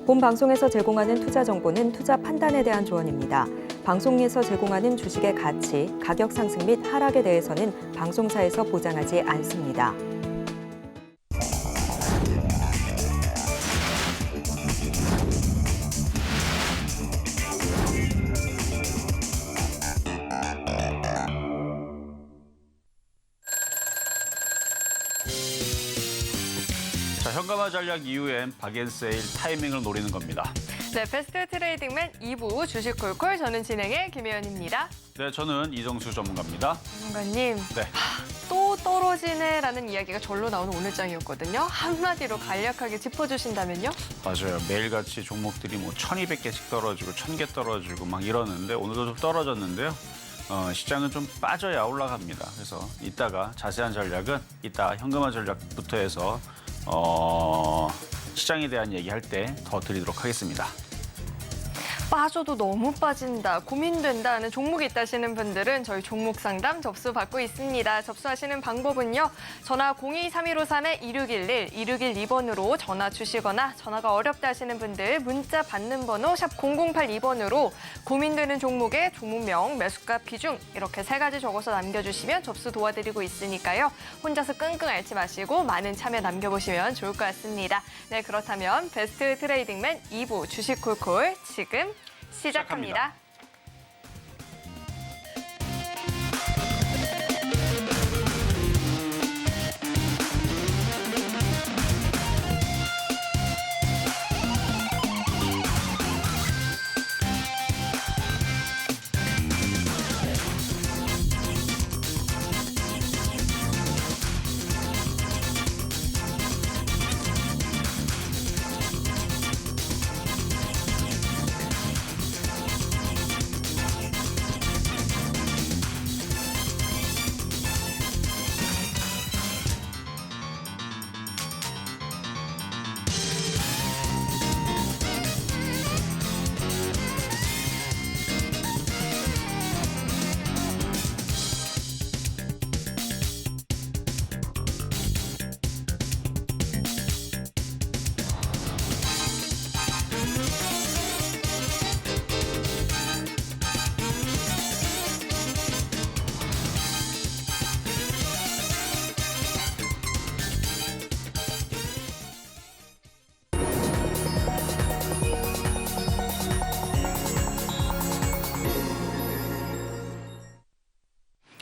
본 방송에서 제공하는 투자 정보는 투자 판단에 대한 조언입니다. 방송에서 제공하는 주식의 가치, 가격 상승 및 하락에 대해서는 방송사에서 보장하지 않습니다. 자, 현금화 전략 이후엔 박앤세일 타이밍을 노리는 겁니다. 네, 베스트 트레이딩맨 2부 주식 콜콜 저는 진행의 김혜연입니다. 네, 저는 이정수 전문가입니다. 전문가님, 네. 또 떨어지네라는 이야기가 절로 나오는 오늘 장이었거든요. 한마디로 간략하게 짚어주신다면요? 맞아요. 매일같이 종목들이 뭐 1,200개씩 떨어지고 1,000개 떨어지고 막 이러는데 오늘도 좀 떨어졌는데요. 시장은 좀 빠져야 올라갑니다. 그래서 이따가 자세한 전략은 이따 현금화 전략부터 해서 시장에 대한 얘기할 때 더 드리도록 하겠습니다. 빠져도 너무 빠진다, 고민된다 하는 종목이 있다시는 분들은 저희 종목 상담 접수 받고 있습니다. 접수하시는 방법은요. 전화 023153-2611, 2612번으로 전화 주시거나 전화가 어렵다 하시는 분들 문자 받는 번호 샵 0082번으로 고민되는 종목의 종목명, 매수가 비중 이렇게 3가지 적어서 남겨주시면 접수 도와드리고 있으니까요. 혼자서 끙끙 앓지 마시고 많은 참여 남겨보시면 좋을 것 같습니다. 네, 그렇다면 베스트 트레이딩맨 2부 주식 콜콜 지금 시작합니다.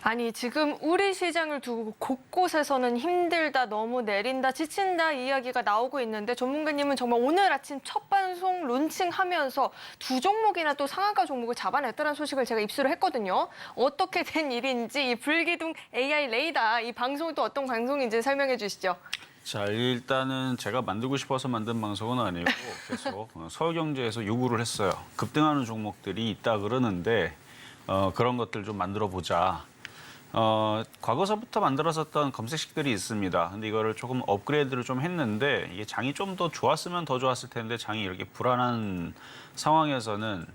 아니, 지금 우리 시장을 두고 곳곳에서는 힘들다, 너무 내린다, 지친다 이야기가 나오고 있는데 전문가님은 정말 오늘 아침 첫 방송 론칭하면서 2종목이나 또 상한가 종목을 잡아냈다는 소식을 제가 입수를 했거든요. 어떻게 된 일인지 이 불기둥 AI 레이더 이 방송이 또 어떤 방송인지 설명해 주시죠. 자, 일단은 제가 만들고 싶어서 만든 방송은 아니고 계속 서울경제에서 요구를 했어요. 급등하는 종목들이 있다 그러는데 그런 것들 좀 만들어 보자. 과거서부터 만들었었던 검색식들이 있습니다. 근데 이거를 조금 업그레이드를 좀 했는데 이게 장이 좀 더 좋았으면 더 좋았을 텐데 장이 이렇게 불안한 상황에서는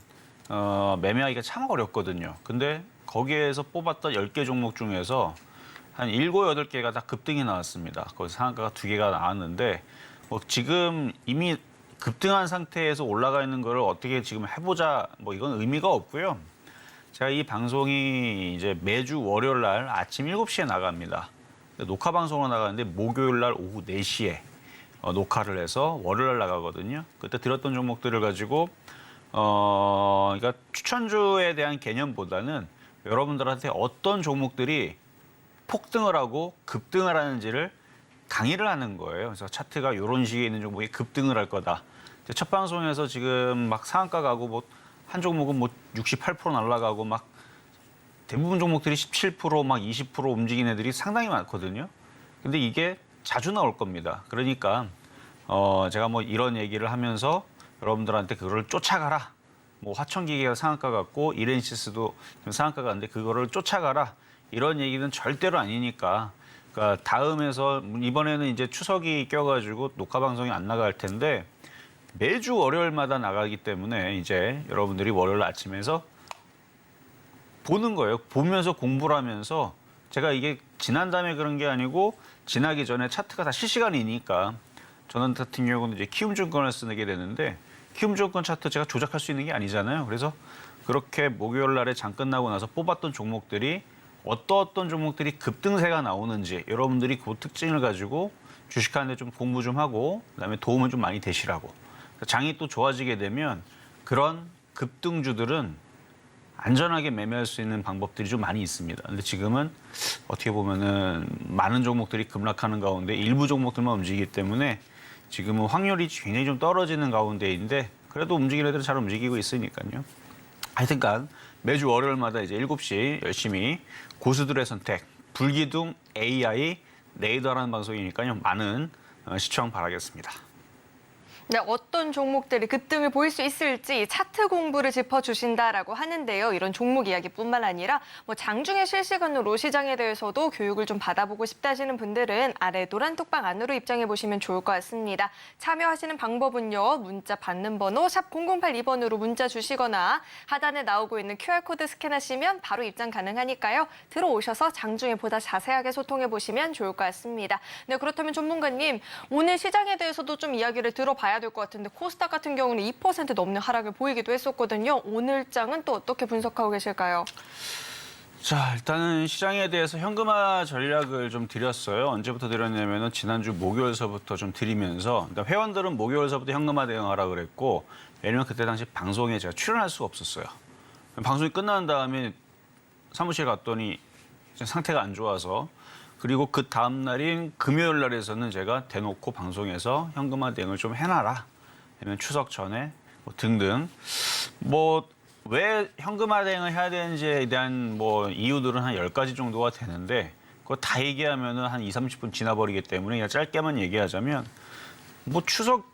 매매하기가 참 어렵거든요. 근데 거기에서 뽑았던 10개 종목 중에서 한 7, 8개가 다 급등이 나왔습니다. 거기서 상한가가 2개가 나왔는데 뭐 지금 이미 급등한 상태에서 올라가 있는 거를 어떻게 지금 해보자 뭐 이건 의미가 없고요. 제가 이 방송이 이제 매주 월요일 날 아침 7시에 나갑니다. 녹화 방송으로 나가는데 목요일 날 오후 4시에 녹화를 해서 월요일 날 나가거든요. 그때 들었던 종목들을 가지고 그러니까 추천주에 대한 개념보다는 여러분들한테 어떤 종목들이 폭등을 하고 급등을 하는지를 강의를 하는 거예요. 그래서 차트가 이런 식에 있는 종목이 급등을 할 거다. 첫 방송에서 지금 막 상한가 가고 뭐 한 종목은 뭐 68% 날아가고 막 대부분 종목들이 17%, 막 20% 움직이는 애들이 상당히 많거든요. 근데 이게 자주 나올 겁니다. 그러니까 제가 뭐 이런 얘기를 하면서 여러분들한테 그거를 쫓아가라. 뭐 화천기계가 상한가 갔고 이렌시스도 상한가 갔는데 그거를 쫓아가라. 이런 얘기는 절대로 아니니까. 그러니까 다음에서 이번에는 이제 추석이 껴가지고 녹화 방송이 안 나갈 텐데 매주 월요일마다 나가기 때문에 이제 여러분들이 월요일 아침에서 보는 거예요. 보면서 공부를 하면서 제가 이게 지난 다음에 그런 게 아니고 지나기 전에 차트가 다 실시간이니까 저는 같은 경우는 이제 키움증권을 쓰게 되는데 키움증권 차트 제가 조작할 수 있는 게 아니잖아요. 그래서 그렇게 목요일 날에 장 끝나고 나서 뽑았던 종목들이 어떤 종목들이 급등세가 나오는지 여러분들이 그 특징을 가지고 주식하는데 좀 공부 좀 하고 그다음에 도움을 좀 많이 되시라고. 장이 또 좋아지게 되면 그런 급등주들은 안전하게 매매할 수 있는 방법들이 좀 많이 있습니다. 근데 지금은 어떻게 보면은 많은 종목들이 급락하는 가운데 일부 종목들만 움직이기 때문에 지금은 확률이 굉장히 좀 떨어지는 가운데인데 그래도 움직이는 애들은 잘 움직이고 있으니까요. 하여튼간 매주 월요일마다 이제 7시 열심히 고수들의 선택, 불기둥 AI 레이더라는 방송이니까요. 많은 시청 바라겠습니다. 네, 어떤 종목들이 급등을 보일 수 있을지 차트 공부를 짚어주신다라고 하는데요. 이런 종목 이야기뿐만 아니라 장중에 실시간으로 시장에 대해서도 교육을 좀 받아보고 싶다 하시는 분들은 아래 노란 톡방 안으로 입장해 보시면 좋을 것 같습니다. 참여하시는 방법은요. 문자 받는 번호 샵 0082번으로 문자 주시거나 하단에 나오고 있는 QR코드 스캔하시면 바로 입장 가능하니까요. 들어오셔서 장중에 보다 자세하게 소통해 보시면 좋을 것 같습니다. 네, 그렇다면 전문가님, 오늘 시장에 대해서도 좀 이야기를 들어봐야 될 것 같은데 코스닥 같은 경우는 2% 넘는 하락을 보이기도 했었거든요. 오늘 장은 또 어떻게 분석하고 계실까요? 자, 일단은 시장에 대해서 현금화 전략을 좀 드렸어요. 언제부터 드렸냐면은 지난주 목요일서부터 좀 드리면서 그러니까 회원들은 목요일서부터 현금화 대응하라 그랬고 왜냐면 그때 당시 방송에 제가 출연할 수가 없었어요. 방송이 끝난 다음에 사무실 갔더니 상태가 안 좋아서 그리고 그 다음 날인 금요일 날에서는 제가 대놓고 방송에서 현금화 대응을 좀 해놔라. 아니면 추석 전에 등등. 왜 현금화 대응을 해야 되는지에 대한 이유들은 한 10가지 정도가 되는데 그거 다 얘기하면은 한 20-30분 지나버리기 때문에 그냥 짧게만 얘기하자면 추석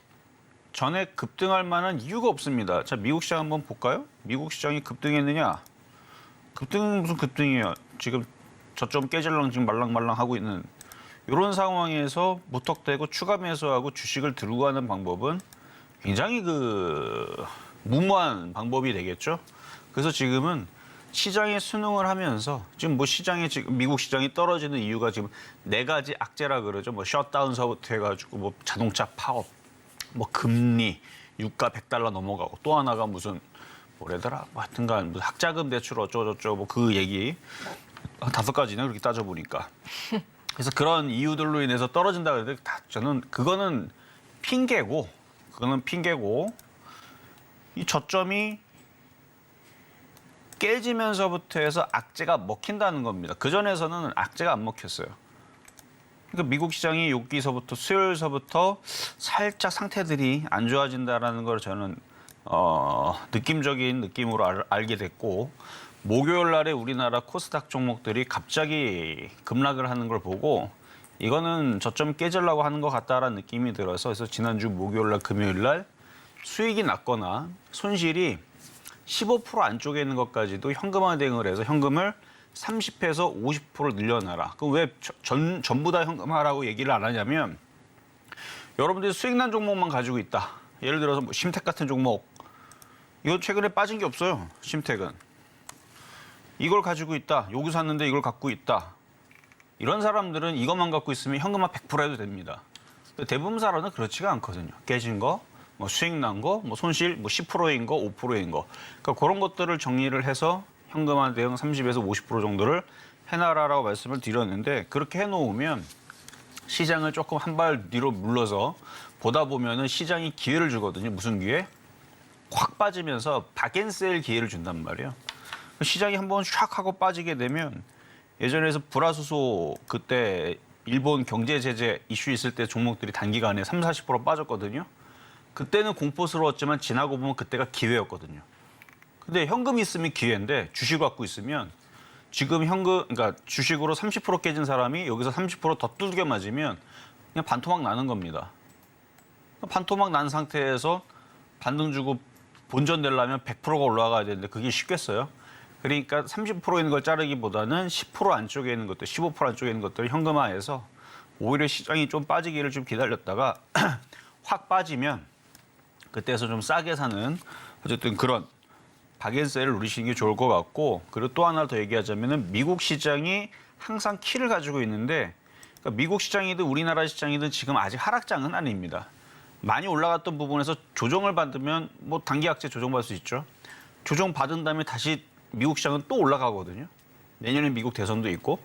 전에 급등할 만한 이유가 없습니다. 자, 미국 시장 한번 볼까요? 미국 시장이 급등했느냐? 무슨 급등이에요? 지금 저점 깨질랑 지금 말랑말랑 하고 있는 이런 상황에서 무턱대고 추가 매수하고 주식을 들고 가는 방법은 굉장히 무모한 방법이 되겠죠. 그래서 지금은 시장에 순응을 하면서 지금 지금 미국 시장이 떨어지는 이유가 지금 4가지 악재라 그러죠. 셧다운서부터 해가지고 자동차 파업, 금리, 유가 $100 넘어가고 또 하나가 무슨 뭐래더라. 하여튼간 무슨 학자금 대출 어쩌고저쩌고 그 얘기. 한 5가지나 그렇게 따져보니까. 그래서 그런 이유들로 인해서 떨어진다 그랬는데 저는 그거는 핑계고 이 저점이 깨지면서부터 해서 악재가 먹힌다는 겁니다. 그전에서는 악재가 안 먹혔어요. 그러니까 미국 시장이 여기서부터 수요일서부터 살짝 상태들이 안 좋아진다라는 걸 저는 느낌적인 느낌으로 알게 됐고 목요일 날에 우리나라 코스닥 종목들이 갑자기 급락을 하는 걸 보고 이거는 저점 깨지려고 하는 것 같다라는 느낌이 들어서 그래서 지난주 목요일 날 금요일 날 수익이 났거나 손실이 15% 안쪽에 있는 것까지도 현금화 대응을 해서 현금을 30에서 50% 늘려놔라. 그럼 왜 전부 다 현금화라고 얘기를 안 하냐면 여러분들이 수익 난 종목만 가지고 있다. 예를 들어서 심택 같은 종목 이거 최근에 빠진 게 없어요. 심택은. 이걸 가지고 있다. 여기 샀는데 이걸 갖고 있다. 이런 사람들은 이것만 갖고 있으면 현금화 100% 해도 됩니다. 대부분 사람은 그렇지가 않거든요. 깨진 거, 수익 난 거, 손실 10%인 거, 5%인 거. 그러니까 그런 것들을 정리를 해서 현금화 대응 30에서 50% 정도를 해놔라라고 말씀을 드렸는데 그렇게 해놓으면 시장을 조금 한 발 뒤로 물러서 보다 보면은 시장이 기회를 주거든요. 무슨 기회? 확 빠지면서 박앤셀 기회를 준단 말이에요. 시장이 한번 샥 하고 빠지게 되면 예전에서 불화수소 그때 일본 경제 제재 이슈 있을 때 종목들이 단기간에 30-40% 빠졌거든요. 그때는 공포스러웠지만 지나고 보면 그때가 기회였거든요. 근데 현금이 있으면 기회인데 주식 갖고 있으면 지금 그러니까 주식으로 30% 깨진 사람이 여기서 30%더 두들겨 맞으면 그냥 반토막 나는 겁니다. 반토막 난 상태에서 반등 주고 본전 내려면 100%가 올라가야 되는데 그게 쉽겠어요? 그러니까 30% 있는 걸 자르기보다는 10% 안쪽에 있는 것들, 15% 안쪽에 있는 것들을 현금화해서 오히려 시장이 좀 빠지기를 좀 기다렸다가 확 빠지면 그때에서 좀 싸게 사는 어쨌든 그런 박앤셀을 누리시는 게 좋을 것 같고 그리고 또 하나 더 얘기하자면은 미국 시장이 항상 키를 가지고 있는데 그러니까 미국 시장이든 우리나라 시장이든 지금 아직 하락장은 아닙니다. 많이 올라갔던 부분에서 조정을 받으면 뭐 단기 약세 조정받을 수 있죠. 조정 받은 다음에 다시 미국 시장은 또 올라가거든요. 내년에 미국 대선도 있고.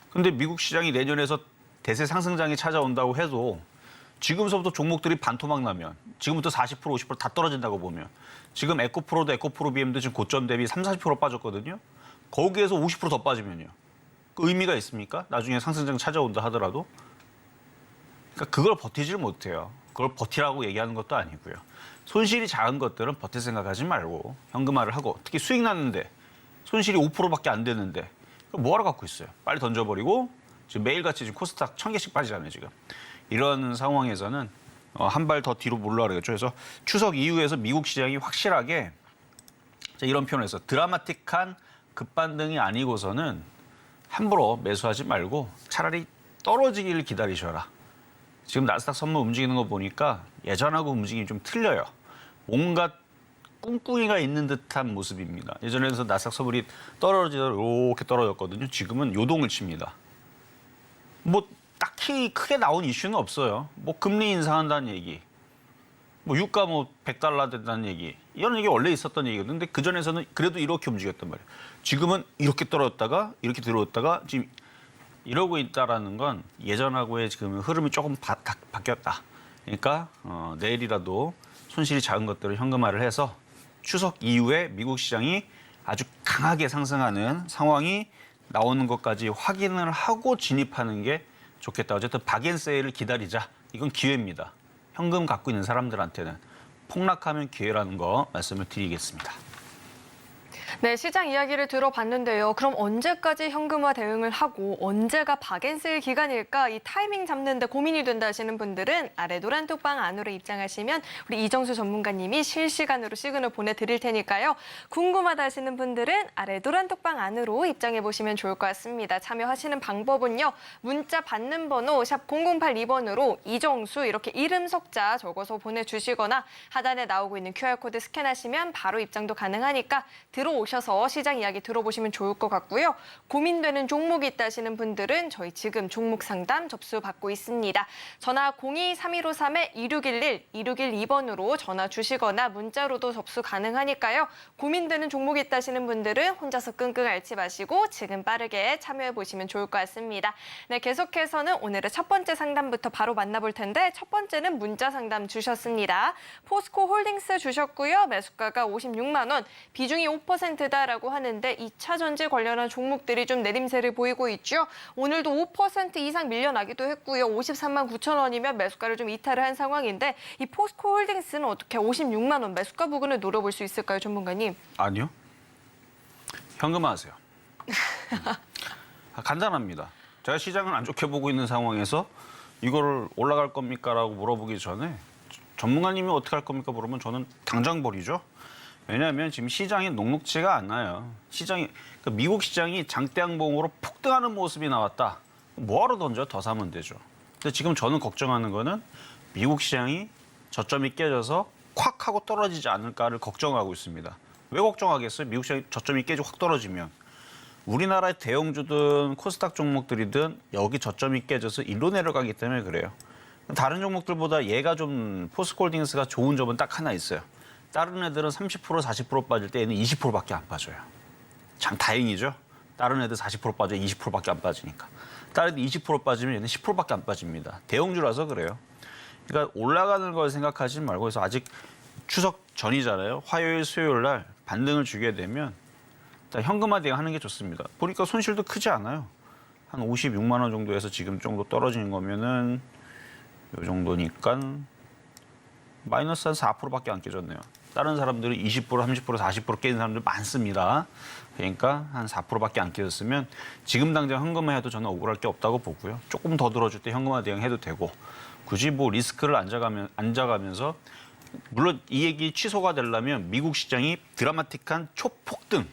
근데 미국 시장이 내년에서 대세 상승장이 찾아온다고 해도 지금서부터 종목들이 반토막 나면 지금부터 40% 50%다 떨어진다고 보면 지금 에코프로도 에코프로 BM도 지금 고점 대비 30-40% 빠졌거든요. 거기에서 50%더 빠지면요. 그 의미가 있습니까? 나중에 상승장 찾아온다 하더라도. 그러니까 그걸 버티질 못해요. 그걸 버티라고 얘기하는 것도 아니고요. 손실이 작은 것들은 버틸 생각하지 말고 현금화를 하고 특히 수익 났는데 손실이 5%밖에 안 되는데 뭐하러 갖고 있어요? 빨리 던져버리고 지금 매일같이 지금 코스닥 1000개씩 빠지잖아요. 지금. 이런 상황에서는 한 발 더 뒤로 몰라 그러겠죠. 그래서 추석 이후에서 미국 시장이 확실하게 이런 표현을 해서 드라마틱한 급반등이 아니고서는 함부로 매수하지 말고 차라리 떨어지기를 기다리셔라. 지금 나스닥 선물 움직이는 거 보니까 예전하고 움직임이 좀 틀려요. 뭔가 꿍꿍이가 있는 듯한 모습입니다. 예전에는 나스닥 선물이 떨어지다가 이렇게 떨어졌거든요. 지금은 요동을 칩니다. 뭐 딱히 크게 나온 이슈는 없어요. 뭐 금리 인상한다는 얘기, 뭐 유가 뭐 $100 된다는 얘기, 이런 얘기 원래 있었던 얘기거든요. 근데 그 전에서는 그래도 이렇게 움직였단 말이에요. 지금은 이렇게 떨어졌다가 이렇게 들어왔다가 지금 이러고 있다라는 건 예전하고의 지금 흐름이 조금 바뀌었다. 그러니까 내일이라도 손실이 작은 것들을 현금화를 해서 추석 이후에 미국 시장이 아주 강하게 상승하는 상황이 나오는 것까지 확인을 하고 진입하는 게 좋겠다. 어쨌든 박앤세일을 기다리자. 이건 기회입니다. 현금 갖고 있는 사람들한테는 폭락하면 기회라는 거 말씀을 드리겠습니다. 네, 시장 이야기를 들어봤는데요. 그럼 언제까지 현금화 대응을 하고 언제가 박앤세일 기간일까? 이 타이밍 잡는데 고민이 된다 하시는 분들은 아래 노란 톡방 안으로 입장하시면 우리 이정수 전문가님이 실시간으로 시그널 보내드릴 테니까요. 궁금하다 하시는 분들은 아래 노란 톡방 안으로 입장해 보시면 좋을 것 같습니다. 참여하시는 방법은요. 문자 받는 번호 샵 0082번으로 이정수 이렇게 이름 석자 적어서 보내주시거나 하단에 나오고 있는 QR코드 스캔하시면 바로 입장도 가능하니까 들어오셔서 시장 이야기 들어보시면 좋을 것 같고요. 고민되는 종목이 있다 하시는 분들은 저희 지금 종목 상담 접수 받고 있습니다. 전화 02-3153-2611, 2612번으로 전화 주시거나 문자로도 접수 가능하니까요. 고민되는 종목이 있다 하시는 분들은 혼자서 끙끙 앓지 마시고 지금 빠르게 참여해 보시면 좋을 것 같습니다. 네, 계속해서는 오늘의 첫 번째 상담부터 바로 만나볼 텐데 첫 번째는 문자 상담 주셨습니다. 포스코 홀딩스 주셨고요. 매수가가 56만 원, 비중이 5%다라고 하는데 2차 전지 관련한 종목들이 좀 내림세를 보이고 있죠. 오늘도 5% 이상 밀려나기도 했고요. 53만 9천 원이면 매수가를 좀 이탈을 한 상황인데 이 포스코 홀딩스는 어떻게 56만 원 매수가 부근을 노려볼 수 있을까요, 전문가님? 아니요. 현금화하세요. 간단합니다. 제가 시장을 안 좋게 보고 있는 상황에서 이거를 올라갈 겁니까? 라고 물어보기 전에 전문가님이 어떻게 할 겁니까? 물으면 저는 당장 버리죠. 왜냐하면 지금 시장이 녹록지가 않아요. 그러니까 미국 시장이 장대양봉으로 폭등하는 모습이 나왔다. 뭐하러 던져? 더 사면 되죠. 근데 지금 저는 걱정하는 거는 미국 시장이 저점이 깨져서 콱 하고 떨어지지 않을까를 걱정하고 있습니다. 왜 걱정하겠어요? 미국 시장이 저점이 깨지고 확 떨어지면. 우리나라의 대형주든 코스닥 종목들이든 여기 저점이 깨져서 일로 내려가기 때문에 그래요. 다른 종목들보다 얘가 좀 포스코홀딩스가 좋은 점은 딱 하나 있어요. 다른 애들은 30% 40% 빠질 때 얘는 20%밖에 안 빠져요. 참 다행이죠. 다른 애들 40% 빠져 20%밖에 안 빠지니까. 다른 애들 20% 빠지면 얘는 10%밖에 안 빠집니다. 대형주라서 그래요. 그러니까 올라가는 걸 생각하지 말고 그래서 아직 추석 전이잖아요. 화요일, 수요일 날 반등을 주게 되면 일단 현금화 대응하는 게 좋습니다. 보니까 손실도 크지 않아요. 한 56만 원 정도에서 지금 정도 떨어지는 거면은 이 정도니까 마이너스 한 4%밖에 안 깨졌네요. 다른 사람들은 20%, 30%, 40% 깨진 사람들 많습니다. 그러니까 한 4%밖에 안 깨졌으면 지금 당장 현금화해도 저는 억울할 게 없다고 보고요. 조금 더 들어줄 때 현금화 대응해도 되고 굳이 뭐 리스크를 안 져가면서 물론 이 얘기 취소가 되려면 미국 시장이 드라마틱한 초폭등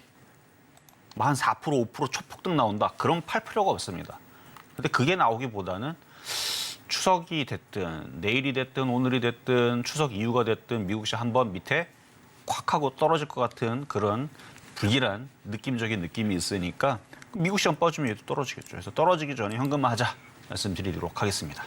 한 4%, 5% 초폭등 나온다. 그럼 팔 필요가 없습니다. 근데 그게 나오기보다는 추석이 됐든 내일이 됐든 오늘이 됐든 추석 이후가 됐든 미국 시장 한번 밑에 콱 하고 떨어질 것 같은 그런 불길한 느낌적인 느낌이 있으니까 미국 시장 빠지면 얘도 떨어지겠죠. 그래서 떨어지기 전에 현금화하자 말씀드리도록 하겠습니다.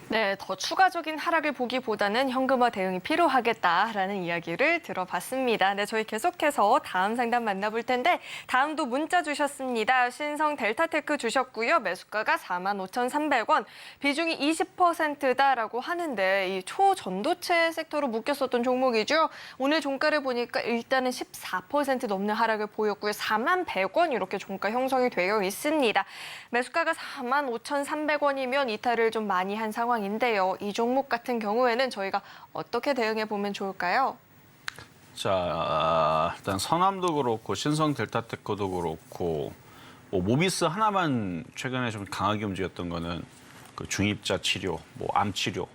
네, 더 추가적인 하락을 보기보다는 현금화 대응이 필요하겠다라는 이야기를 들어봤습니다. 네, 저희 계속해서 다음 상담 만나볼 텐데 다음도 문자 주셨습니다. 신성 델타테크 주셨고요. 매수가가 45,300원, 비중이 20%다라고 하는데 이 초전도체 섹터로 묶였었던 종목이죠. 오늘 종가를 보니까 일단은 14% 넘는 하락을 보였고요. 41,100원 이렇게 종가 형성이 되어 있습니다. 매수가가 45,300원이면 이탈을 좀 많이 한 상황인데요. 이 종목 같은 경우에는 저희가 어떻게 대응해 보면 좋을까요? 자, 일단 서남도 그렇고 신성 델타테크도 그렇고 뭐 모비스 하나만 최근에 좀 강하게 움직였던 거는 그 중입자 치료, 뭐 암 치료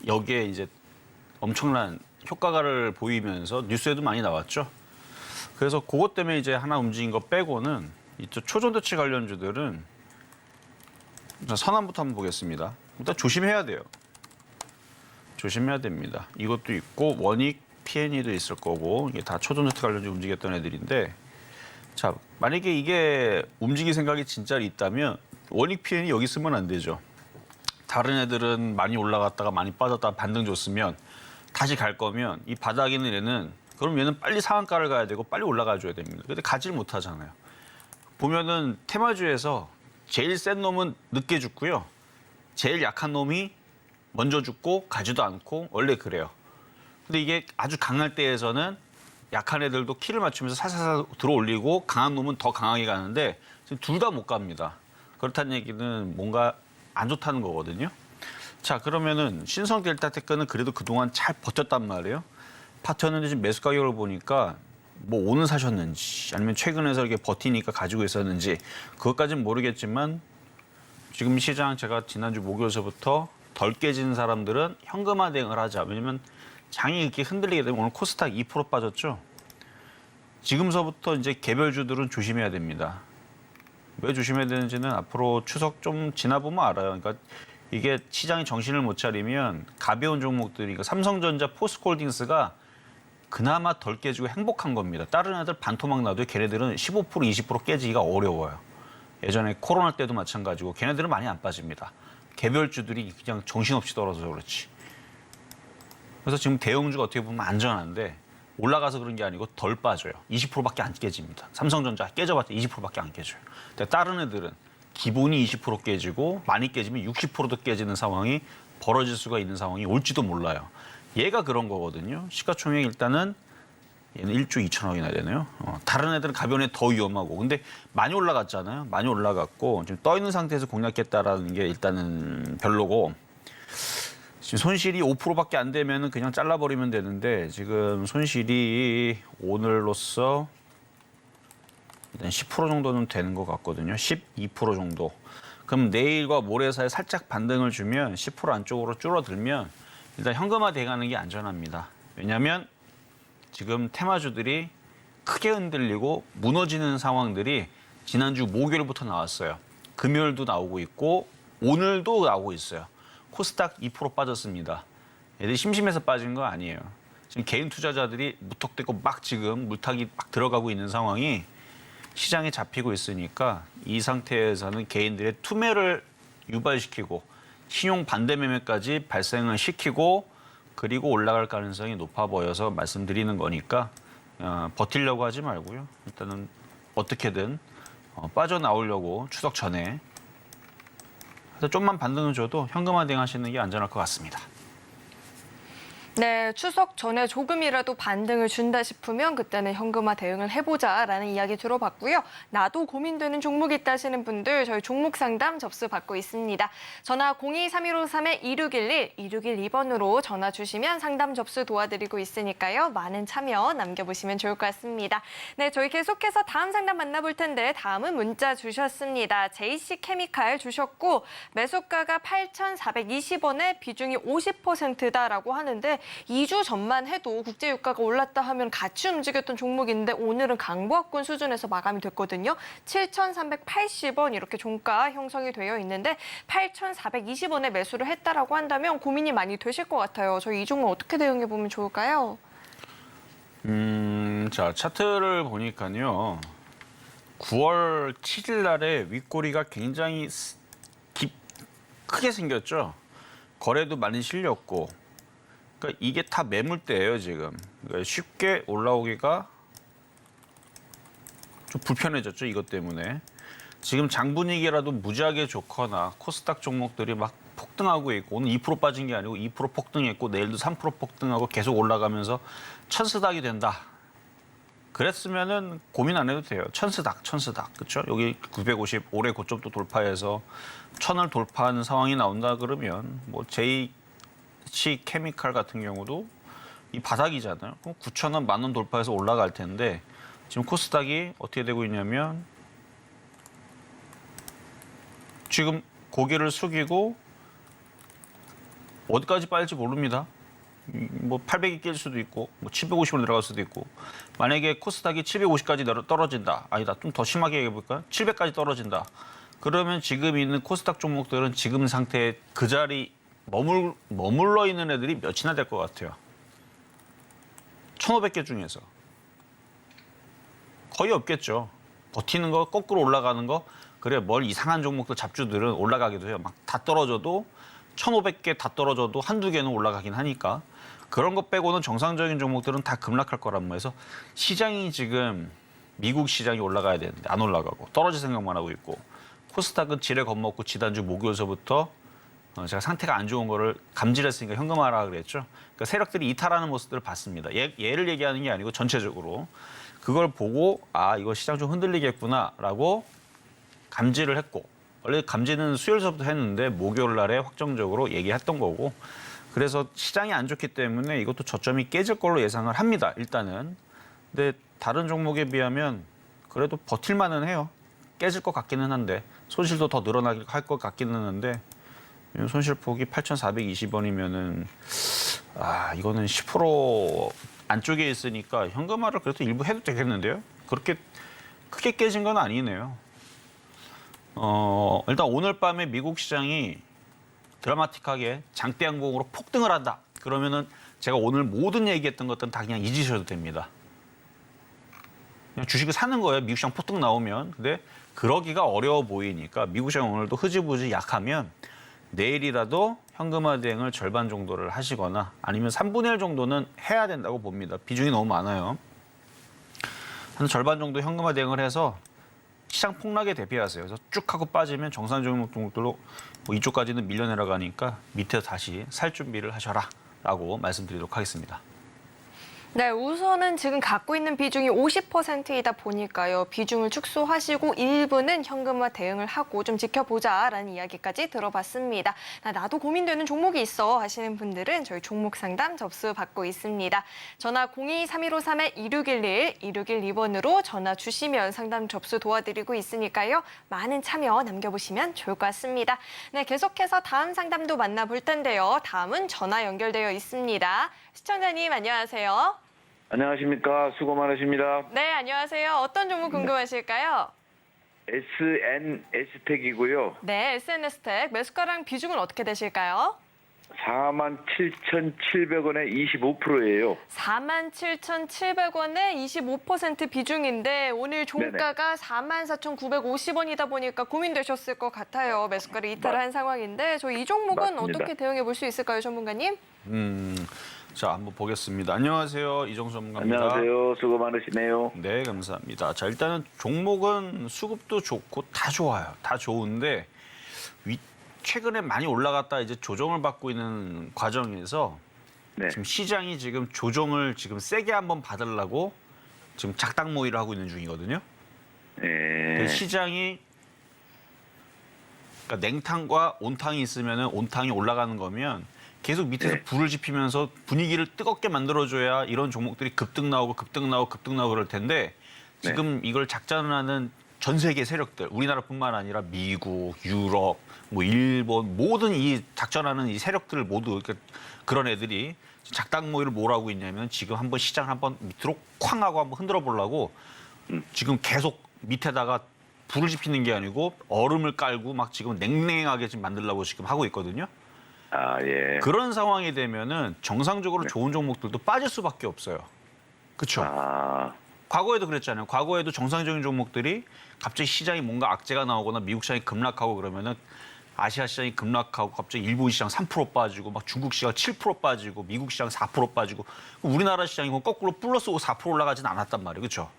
여기에 이제 엄청난 효과를 보이면서 뉴스에도 많이 나왔죠. 그래서 그것 때문에 이제 하나 움직인 거 빼고는 이쪽 초전도체 관련주들은 서남부터 한번 보겠습니다. 일단 조심해야 돼요. 조심해야 됩니다. 이것도 있고 원익, P&E도 있을 거고 이게 다 초전도체 관련주 움직였던 애들인데 자 만약에 이게 움직일 생각이 진짜 있다면 원익, P&E 여기 쓰면 안 되죠. 다른 애들은 많이 올라갔다가 많이 빠졌다가 반등 줬으면 다시 갈 거면 이 바닥에 있는 애는 그럼 얘는 빨리 상한가를 가야 되고 빨리 올라가 줘야 됩니다. 근데 가질 못하잖아요. 보면은 테마주에서 제일 센 놈은 늦게 죽고요. 제일 약한 놈이 먼저 죽고 가지도 않고 원래 그래요. 근데 이게 아주 강할 때에서는 약한 애들도 키를 맞추면서 살살살 들어올리고 강한 놈은 더 강하게 가는데 지금 둘 다 못 갑니다. 그렇다는 얘기는 뭔가 안 좋다는 거거든요. 자 그러면은 신성 델타테크는 그래도 그동안 잘 버텼단 말이에요. 파트였는데 지금 매수 가격을 보니까 뭐 오늘 사셨는지 아니면 최근에서 이렇게 버티니까 가지고 있었는지 그것까지는 모르겠지만 지금 시장 제가 지난주 목요일서부터 덜 깨진 사람들은 현금화 대응을 하자. 왜냐면 장이 이렇게 흔들리게 되면 오늘 코스닥 2% 빠졌죠. 지금서부터 이제 개별주들은 조심해야 됩니다. 왜 조심해야 되는지는 앞으로 추석 좀 지나보면 알아요. 그러니까 이게 시장이 정신을 못 차리면 가벼운 종목들이 그러니까 삼성전자, 포스코홀딩스가 그나마 덜 깨지고 행복한 겁니다. 다른 애들 반토막 나도 걔네들은 15%, 20% 깨지기가 어려워요. 예전에 코로나 때도 마찬가지고 걔네들은 많이 안 빠집니다. 개별주들이 그냥 정신없이 떨어져서 그렇지. 그래서 지금 대형주가 어떻게 보면 안전한데 올라가서 그런 게 아니고 덜 빠져요. 20%밖에 안 깨집니다. 삼성전자 깨져봤자 20%밖에 안 깨져요. 근데 다른 애들은 기본이 20% 깨지고 많이 깨지면 60%도 깨지는 상황이 벌어질 수가 있는 상황이 올지도 몰라요. 얘가 그런 거거든요. 시가총액 일단은 얘는 1조 2천억이나 되네요. 다른 애들은 가벼운 애 더 위험하고. 근데 많이 올라갔잖아요. 많이 올라갔고 지금 떠 있는 상태에서 공략했다라는 게 일단은 별로고 지금 손실이 5%밖에 안 되면은 그냥 잘라버리면 되는데 지금 손실이 오늘로써 일단 10% 정도는 되는 것 같거든요. 12% 정도. 그럼 내일과 모레 사이에 살짝 반등을 주면 10% 안쪽으로 줄어들면 일단 현금화 돼가는 게 안전합니다. 왜냐하면 지금 테마주들이 크게 흔들리고 무너지는 상황들이 지난주 목요일부터 나왔어요. 금요일도 나오고 있고 오늘도 나오고 있어요. 코스닥 2% 빠졌습니다. 애들이 심심해서 빠진 거 아니에요. 지금 개인 투자자들이 무턱대고 막 지금 물타기 막 들어가고 있는 상황이 시장에 잡히고 있으니까 이 상태에서는 개인들의 투매를 유발시키고 신용 반대 매매까지 발생을 시키고 그리고 올라갈 가능성이 높아 보여서 말씀드리는 거니까 버티려고 하지 말고요. 일단은 어떻게든 빠져나오려고 추석 전에 그래서 좀만 반등을 줘도 현금화 대응하시는 게 안전할 것 같습니다. 네, 추석 전에 조금이라도 반등을 준다 싶으면 그때는 현금화 대응을 해보자라는 이야기 들어봤고요. 나도 고민되는 종목이 있다 하시는 분들 저희 종목 상담 접수 받고 있습니다. 전화 02-3153-2611, 2612번으로 전화 주시면 상담 접수 도와드리고 있으니까요. 많은 참여 남겨보시면 좋을 것 같습니다. 네, 저희 계속해서 다음 상담 만나볼 텐데 다음은 문자 주셨습니다. JC케미칼 주셨고 매수가가 8,420원에 비중이 50%다라고 하는데 2주 전만 해도 국제유가가 올랐다 하면 같이 움직였던 종목인데 오늘은 강보합권 수준에서 마감이 됐거든요. 7,380원 이렇게 종가 형성이 되어 있는데 8,420원에 매수를 했다라고 한다면 고민이 많이 되실 것 같아요. 저희 이 종목 어떻게 대응해 보면 좋을까요? 자 차트를 보니까요. 9월 7일 날에 윗꼬리가 굉장히 크게 생겼죠. 거래도 많이 실렸고, 그러니까 이게 다 매물대예요 지금. 그러니까 쉽게 올라오기가 좀 불편해졌죠 이것 때문에. 지금 장 분위기라도 무지하게 좋거나 코스닥 종목들이 막 폭등하고 있고, 오늘 2% 빠진 게 아니고 2% 폭등했고 내일도 3% 폭등하고 계속 올라가면서 천스닥이 된다. 그랬으면은 고민 안 해도 돼요. 천스닥. 그렇죠? 여기 950 올해 고점도 돌파해서 1000을 돌파하는 상황이 나온다 그러면 뭐 JC 케미칼 같은 경우도 이 바닥이잖아요. 그럼 9,000원, 10,000원 돌파해서 올라갈 텐데 지금 코스닥이 어떻게 되고 있냐면 지금 고개를 숙이고 어디까지 빠질지 모릅니다. 뭐 800이 깰 수도 있고 뭐 750으로 내려갈 수도 있고, 만약에 코스닥이 750까지 떨어진다. 아니다. 좀 더 심하게 얘기해볼까요? 700까지 떨어진다. 그러면 지금 있는 코스닥 종목들은 지금 상태에 그 자리 머물러 있는 애들이 몇이나 될 것 같아요. 1,500개 중에서. 거의 없겠죠. 버티는 거, 거꾸로 올라가는 거. 그래, 뭘 이상한 종목들 잡주들은 올라가기도 해요. 막 다 떨어져도 1,500개 다 떨어져도 한두 개는 올라가긴 하니까. 그런 것 빼고는 정상적인 종목들은 다 급락할 거란 말이에서 시장이 지금 미국 시장이 올라가야 되는데 안 올라가고 떨어질 생각만 하고 있고, 코스닥은 지레 겁먹고 지난주 목요일서부터 제가 상태가 안 좋은 거를 감지했으니까 현금화라 그랬죠. 그러니까 세력들이 이탈하는 모습들을 봤습니다. 얘를 얘기하는 게 아니고 전체적으로. 그걸 보고 아 이거 시장 좀 흔들리겠구나라고 감지를 했고, 원래 감지는 수요일서부터 했는데 목요일 날에 확정적으로 얘기했던 거고, 그래서 시장이 안 좋기 때문에 이것도 저점이 깨질 걸로 예상을 합니다. 일단은. 근데 다른 종목에 비하면 그래도 버틸만은 해요. 깨질 것 같기는 한데 손실도 더 늘어나길 할 것 같기는 한데 손실폭이 8,420원이면은 아 이거는 10% 안쪽에 있으니까 현금화를 그래도 일부 해도 되겠는데요. 그렇게 크게 깨진 건 아니네요. 일단 오늘 밤에 미국 시장이 드라마틱하게 장대 항공으로 폭등을 한다. 그러면은 제가 오늘 모든 얘기했던 것들은 다 그냥 잊으셔도 됩니다. 그냥 주식을 사는 거예요. 미국 시장 폭등 나오면. 근데 그러기가 어려워 보이니까 미국 시장 오늘도 흐지부지 약하면 내일이라도 현금화 대응을 절반 정도를 하시거나 아니면 3분의 1 정도는 해야 된다고 봅니다. 비중이 너무 많아요. 한 절반 정도 현금화 대응을 해서 시장 폭락에 대비하세요. 그래서 쭉 하고 빠지면 정상적인 종목들로 뭐 이쪽까지는 밀려 내려가니까 밑에 다시 살 준비를 하셔라라고 말씀드리도록 하겠습니다. 네, 우선은 지금 갖고 있는 비중이 50%이다 보니까요. 비중을 축소하시고 일부는 현금화 대응을 하고 좀 지켜보자라는 이야기까지 들어봤습니다. 나도 고민되는 종목이 있어 하시는 분들은 저희 종목 상담 접수 받고 있습니다. 전화 02-3153-2611, 2612번으로 전화 주시면 상담 접수 도와드리고 있으니까요. 많은 참여 남겨보시면 좋을 것 같습니다. 네, 계속해서 다음 상담도 만나볼 텐데요. 다음은 전화 연결되어 있습니다. 시청자님 안녕하세요. 안녕하십니까. 수고 많으십니다. 네, 안녕하세요. 어떤 종목 궁금하실까요? SNS텍이고요. 네, SNS텍 매수가랑 비중은 어떻게 되실까요? 47,700원에 25%예요. 47,700원에 25% 비중인데 오늘 종가가 44,950원이다 보니까 고민되셨을 것 같아요. 매수가를 이탈한 상황인데 저희 이 종목은 맞습니다. 어떻게 대응해 볼 수 있을까요, 전문가님? 자, 한번 보겠습니다. 안녕하세요. 이정수 전문가입니다. 안녕하세요. 수고 많으시네요. 네, 감사합니다. 자, 일단은 종목은 수급도 좋고 다 좋아요. 다 좋은데 최근에 많이 올라갔다 이제 조정을 받고 있는 과정에서 네. 지금 시장이 지금 조정을 지금 세게 한번 받으려고 지금 작당 모의를 하고 있는 중이거든요. 네. 시장이 그러니까 냉탕과 온탕이 있으면은 온탕이 올라가는 거면 계속 밑에서 네. 불을 지피면서 분위기를 뜨겁게 만들어줘야 이런 종목들이 급등 나오고 그럴 텐데 지금 이걸 작전하는 전 세계 세력들, 우리나라뿐만 아니라 미국, 유럽, 뭐 일본 모든 이 작전하는 이 세력들 모두 그런 애들이 작당 모의를 뭘 하고 있냐면 지금 한번 시장을 한번 밑으로 쾅 하고 한번 흔들어 보려고 지금 계속 밑에다가 불을 지피는 게 아니고 얼음을 깔고 막 지금 냉랭하게 지금 만들려고 지금 하고 있거든요. 아, 예. 그런 상황이 되면은 정상적으로 좋은 종목들도 빠질 수밖에 없어요. 그렇죠? 아, 과거에도 그랬잖아요. 과거에도 정상적인 종목들이 갑자기 시장이 뭔가 악재가 나오거나 미국 시장이 급락하고 그러면은 아시아 시장이 급락하고 갑자기 일본 시장 3% 빠지고 막 중국 시장 7% 빠지고 미국 시장 4% 빠지고 우리나라 시장이 거꾸로 플러스 4% 올라가진 않았단 말이에요. 그렇죠?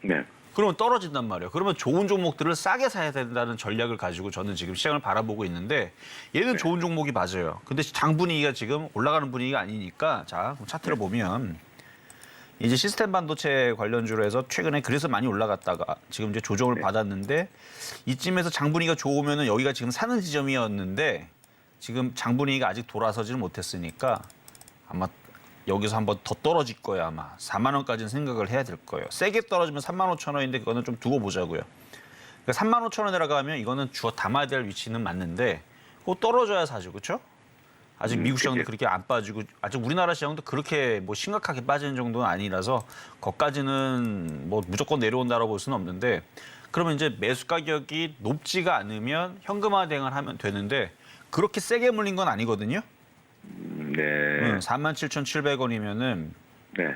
네. 그러면 떨어진단 말이에요. 그러면 좋은 종목들을 싸게 사야 된다는 전략을 가지고 저는 지금 시장을 바라보고 있는데 얘는 좋은 종목이 맞아요. 근데 장 분위기가 지금 올라가는 분위기가 아니니까 자, 그럼 차트를 보면 이제 시스템 반도체 관련주로 해서 최근에 그래서 많이 올라갔다가 지금 이제 조정을 받았는데 이쯤에서 장 분위기가 좋으면은 여기가 지금 사는 지점이었는데 지금 장 분위기가 아직 돌아서지는 못했으니까 아마 여기서 한번 더 떨어질 거예요 아마. 4만 원까지는 생각을 해야 될 거예요. 세게 떨어지면 3만 5천 원인데 그거는 좀 두고 보자고요. 그러니까 3만 5천 원에 가면 이거는 주어 담아야 될 위치는 맞는데 꼭 떨어져야 사죠. 그렇죠? 아직 미국 시장도 그렇게 안 빠지고 아직 우리나라 시장도 그렇게 뭐 심각하게 빠지는 정도는 아니라서 거기까지는 뭐 무조건 내려온다라고 볼 수는 없는데 그러면 이제 매수 가격이 높지가 않으면 현금화 대응을 하면 되는데 그렇게 세게 물린 건 아니거든요. 네. 47,700원이면은 네.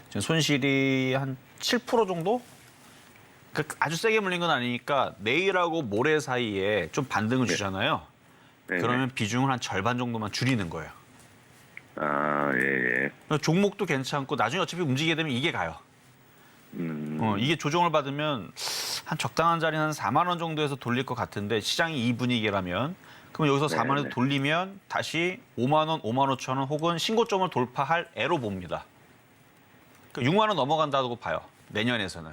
지금 손실이 한 7% 정도? 아주 세게 물린 건 아니니까 내일하고 모레 사이에 좀 반등을 주잖아요. 네. 그러면 비중을 한 절반 정도만 줄이는 거예요. 아, 예, 예. 종목도 괜찮고 나중에 어차피 움직이게 되면 이게 가요. 이게 조정을 받으면 한 적당한 자리는 한 4만 원 정도에서 돌릴 것 같은데 시장이 이 분위기라면 그럼 여기서 4만 원에서 네. 돌리면 다시 5만 원, 5만 5천 원 혹은 신고점을 돌파할 애로 봅니다. 그러니까 6만 원 넘어간다고 봐요. 내년에서는.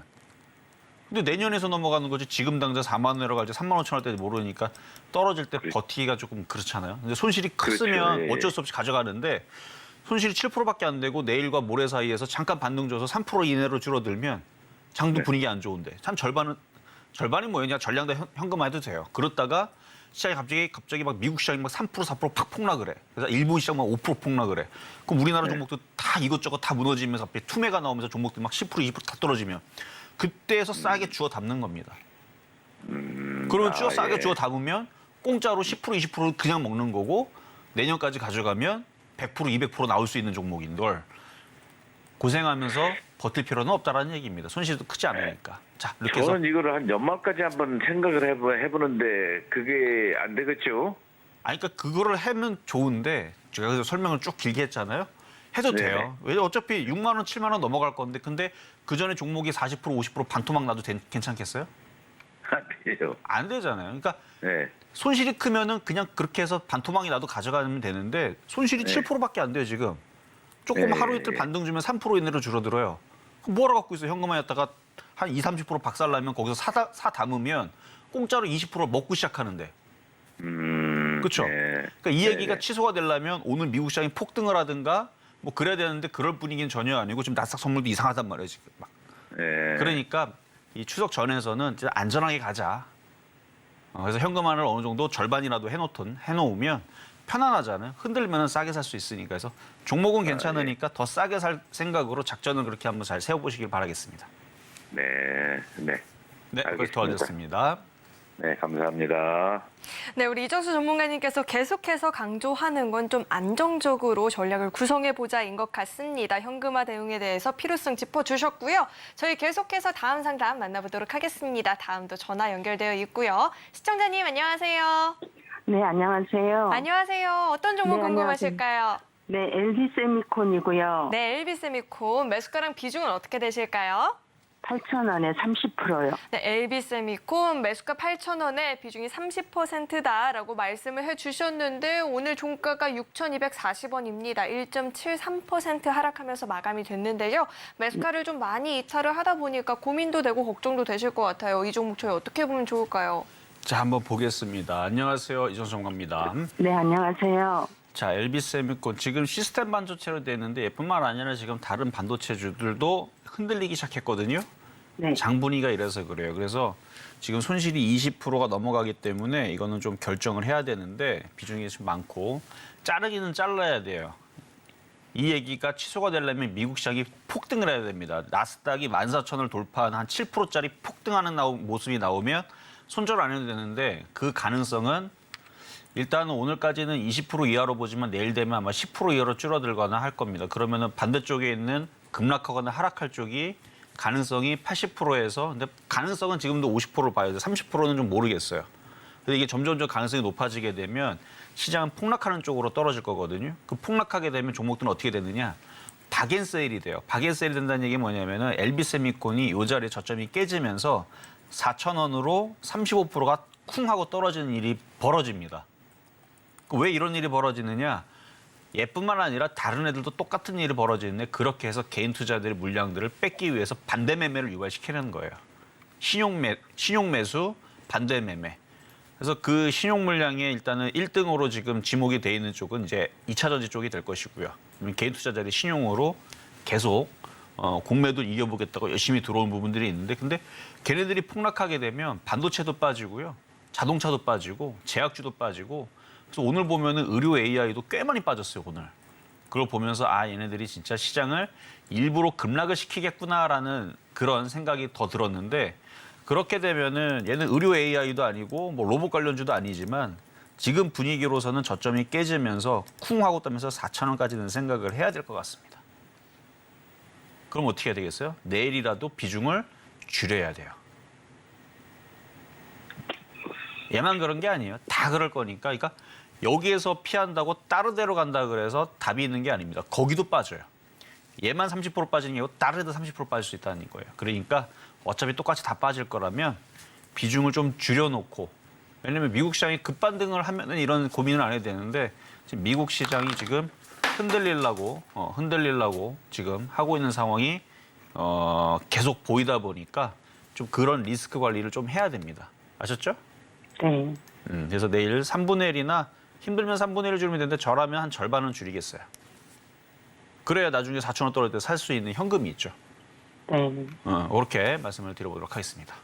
근데 내년에서 넘어가는 거지 지금 당장 4만 원 내려갈지 3만 5천 원대 모르니까 떨어질 때 버티기가 조금 그렇잖아요. 근데 손실이 컸으면 그렇죠. 예. 어쩔 수 없이 가져가는데 손실이 7%밖에 안 되고 내일과 모레 사이에서 잠깐 반등 줘서 3% 이내로 줄어들면 장도 분위기 안 좋은데 참 절반이 뭐였냐 전량도 현금화해도 돼요. 그렇다가 시장이 갑자기 막 미국 시장이 막 3% 4% 팍 폭락을 해. 그래서 일본 시장 막 5% 폭락을 해. 그럼 우리나라 종목도 다 이것저것 다 무너지면서 갑자기 투매가 나오면서 종목들 막 10% 20%다 떨어지면 그때에서 싸게 주워 담는 겁니다. 그러면 싸게 예. 주워 담으면 공짜로 10% 20% 그냥 먹는 거고 내년까지 가져가면 100% 200% 나올 수 있는 종목인 걸 고생하면서 버틸 필요는 없다라는 얘기입니다. 손실도 크지 않으니까. 자, 이렇게 해서 저는 이거를 한 연말까지 한번 생각을 해보는데 그게 안 되겠죠? 아니, 그러니까 그거를 하면 좋은데 제가 그래서 설명을 쭉 길게 했잖아요. 해도 네네. 돼요. 왜 어차피 6만 원, 7만 원 넘어갈 건데 근데 그 전에 종목이 40% 50% 반토막 나도 괜찮겠어요? 안 돼요. 안 되잖아요. 그러니까 네. 손실이 크면은 그냥 그렇게 해서 반토막이 나도 가져가면 되는데 손실이 네. 7%밖에 안 돼요, 지금. 조금 네. 하루 이틀 반등 주면 3% 이내로 줄어들어요. 그럼 뭐하러 갖고 있어? 현금화였다가 한 20, 30% 박살나면 거기서 사 담으면 공짜로 20% 먹고 시작하는데. 그렇죠? 네. 그러니까 이 얘기가 네. 취소가 되려면 오늘 미국 시장이 폭등을 하든가 뭐 그래야 되는데 그럴 분위기는 전혀 아니고 지금 나스닥 선물도 이상하단 말이에요, 지금. 막. 네. 그러니까 이 추석 전에서는 진짜 안전하게 가자. 그래서 현금화를 어느 정도 절반이라도 해놓으면 편안하잖아요. 흔들면 싸게 살 수 있으니까. 그래서 종목은 괜찮으니까 더 싸게 살 생각으로 작전을 그렇게 한번 잘 세워보시길 바라겠습니다. 네. 네. 네, 그래서 알겠습니다. 도와드렸습니다. 네, 감사합니다. 네, 우리 이정수 전문가님께서 계속해서 강조하는 건 좀 안정적으로 전략을 구성해보자인 것 같습니다. 현금화 대응에 대해서 필요성 짚어주셨고요. 저희 계속해서 다음 상담 만나보도록 하겠습니다. 다음도 전화 연결되어 있고요. 시청자님 안녕하세요. 네, 안녕하세요. 안녕하세요. 어떤 종목 네, 궁금하실까요? 네, LG 세미콘이고요. 네, LB세미콘 매수가랑 비중은 어떻게 되실까요? 8,000원에 30%요. 네, LB세미콘 매수가 8,000원에 비중이 30%다라고 말씀을 해주셨는데 오늘 종가가 6,240원입니다. 1.73% 하락하면서 마감이 됐는데요. 매수가를 좀 많이 이탈을 하다 보니까 고민도 되고 걱정도 되실 것 같아요. 이 종목 저희 어떻게 보면 좋을까요? 자, 한번 보겠습니다. 안녕하세요. 이정수 전문가입니다. 네, 안녕하세요. 자, LB세미콘 지금 시스템 반도체로 되어 있는데 뿐만 아니라 지금 다른 반도체주들도 흔들리기 시작했거든요. 네. 장분위기가 이래서 그래요. 그래서 지금 손실이 20%가 넘어가기 때문에 이거는 좀 결정을 해야 되는데 비중이 좀 많고 자르기는 잘라야 돼요. 이 얘기가 취소가 되려면 미국 시장이 폭등을 해야 됩니다. 나스닥이 14,000을 돌파한 한 7%짜리 폭등하는 모습이 나오면 손절 안 해도 되는데 그 가능성은 일단은 오늘까지는 20% 이하로 보지만 내일 되면 아마 10% 이하로 줄어들거나 할 겁니다. 그러면은 반대쪽에 있는 급락하거나 하락할 쪽이 가능성이 80%에서 근데 가능성은 지금도 50%로 봐야 돼. 30%는 좀 모르겠어요. 근데 이게 점점 가능성이 높아지게 되면 시장은 폭락하는 쪽으로 떨어질 거거든요. 그 폭락하게 되면 종목들은 어떻게 되느냐? 박앤세일이 돼요. 박앤세일이 된다는 얘기 뭐냐면은 LB세미콘이 이 자리에 저점이 깨지면서 4,000원으로 35%가 쿵 하고 떨어지는 일이 벌어집니다. 왜 이런 일이 벌어지느냐? 얘뿐만 아니라 다른 애들도 똑같은 일이 벌어지는데 그렇게 해서 개인 투자들의 물량들을 뺏기 위해서 반대 매매를 유발시키는 거예요. 신용 매수, 반대 매매. 그래서 그 신용 물량에 일단은 1등으로 지금 지목이 돼 있는 쪽은 이제 2차 전지 쪽이 될 것이고요. 개인 투자자들이 신용으로 계속 공매도 이겨보겠다고 열심히 들어온 부분들이 있는데 근데 걔네들이 폭락하게 되면 반도체도 빠지고요. 자동차도 빠지고 제약주도 빠지고 그래서 오늘 보면은 의료 AI도 꽤 많이 빠졌어요, 오늘. 그걸 보면서 아, 얘네들이 진짜 시장을 일부러 급락을 시키겠구나라는 그런 생각이 더 들었는데 그렇게 되면은 얘는 의료 AI도 아니고 뭐 로봇 관련주도 아니지만 지금 분위기로서는 저점이 깨지면서 쿵 하고 따면서 4,000원까지는 생각을 해야 될 것 같습니다. 그럼 어떻게 해야 되겠어요? 내일이라도 비중을 줄여야 돼요. 얘만 그런 게 아니에요. 다 그럴 거니까. 그러니까 여기에서 피한다고 다른 데로 간다 그래서 답이 있는 게 아닙니다. 거기도 빠져요. 얘만 30% 빠지는 게 아니고 다른 데도 30% 빠질 수 있다는 거예요. 그러니까 어차피 똑같이 다 빠질 거라면 비중을 좀 줄여놓고 왜냐면 미국 시장이 급반등을 하면은 이런 고민을 안 해도 되는데 지금 미국 시장이 지금 흔들리려고 지금 하고 있는 상황이 계속 보이다 보니까 좀 그런 리스크 관리를 좀 해야 됩니다. 아셨죠? 네. 그래서 내일 3분의 1이나 힘들면 3분의 1을 줄이면 되는데 저라면 한 절반은 줄이겠어요. 그래야 나중에 4,000원 떨어질 때 살 수 있는 현금이 있죠. 네. 그렇게 말씀을 드려보도록 하겠습니다.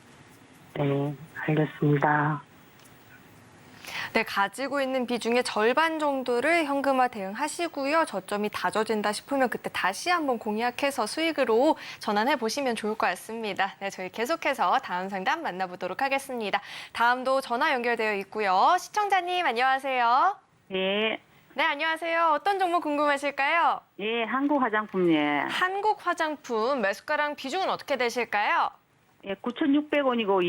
네. 알겠습니다. 네, 가지고 있는 비중의 절반 정도를 현금화 대응하시고요. 저점이 다져진다 싶으면 그때 다시 한번 공략해서 수익으로 전환해 보시면 좋을 것 같습니다. 네, 저희 계속해서 다음 상담 만나보도록 하겠습니다. 다음도 전화 연결되어 있고요. 시청자님 안녕하세요. 예. 네, 안녕하세요. 어떤 종목 궁금하실까요? 예, 한국 화장품 예. 한국 화장품 매수가랑 비중은 어떻게 되실까요? 예, 9,600원이고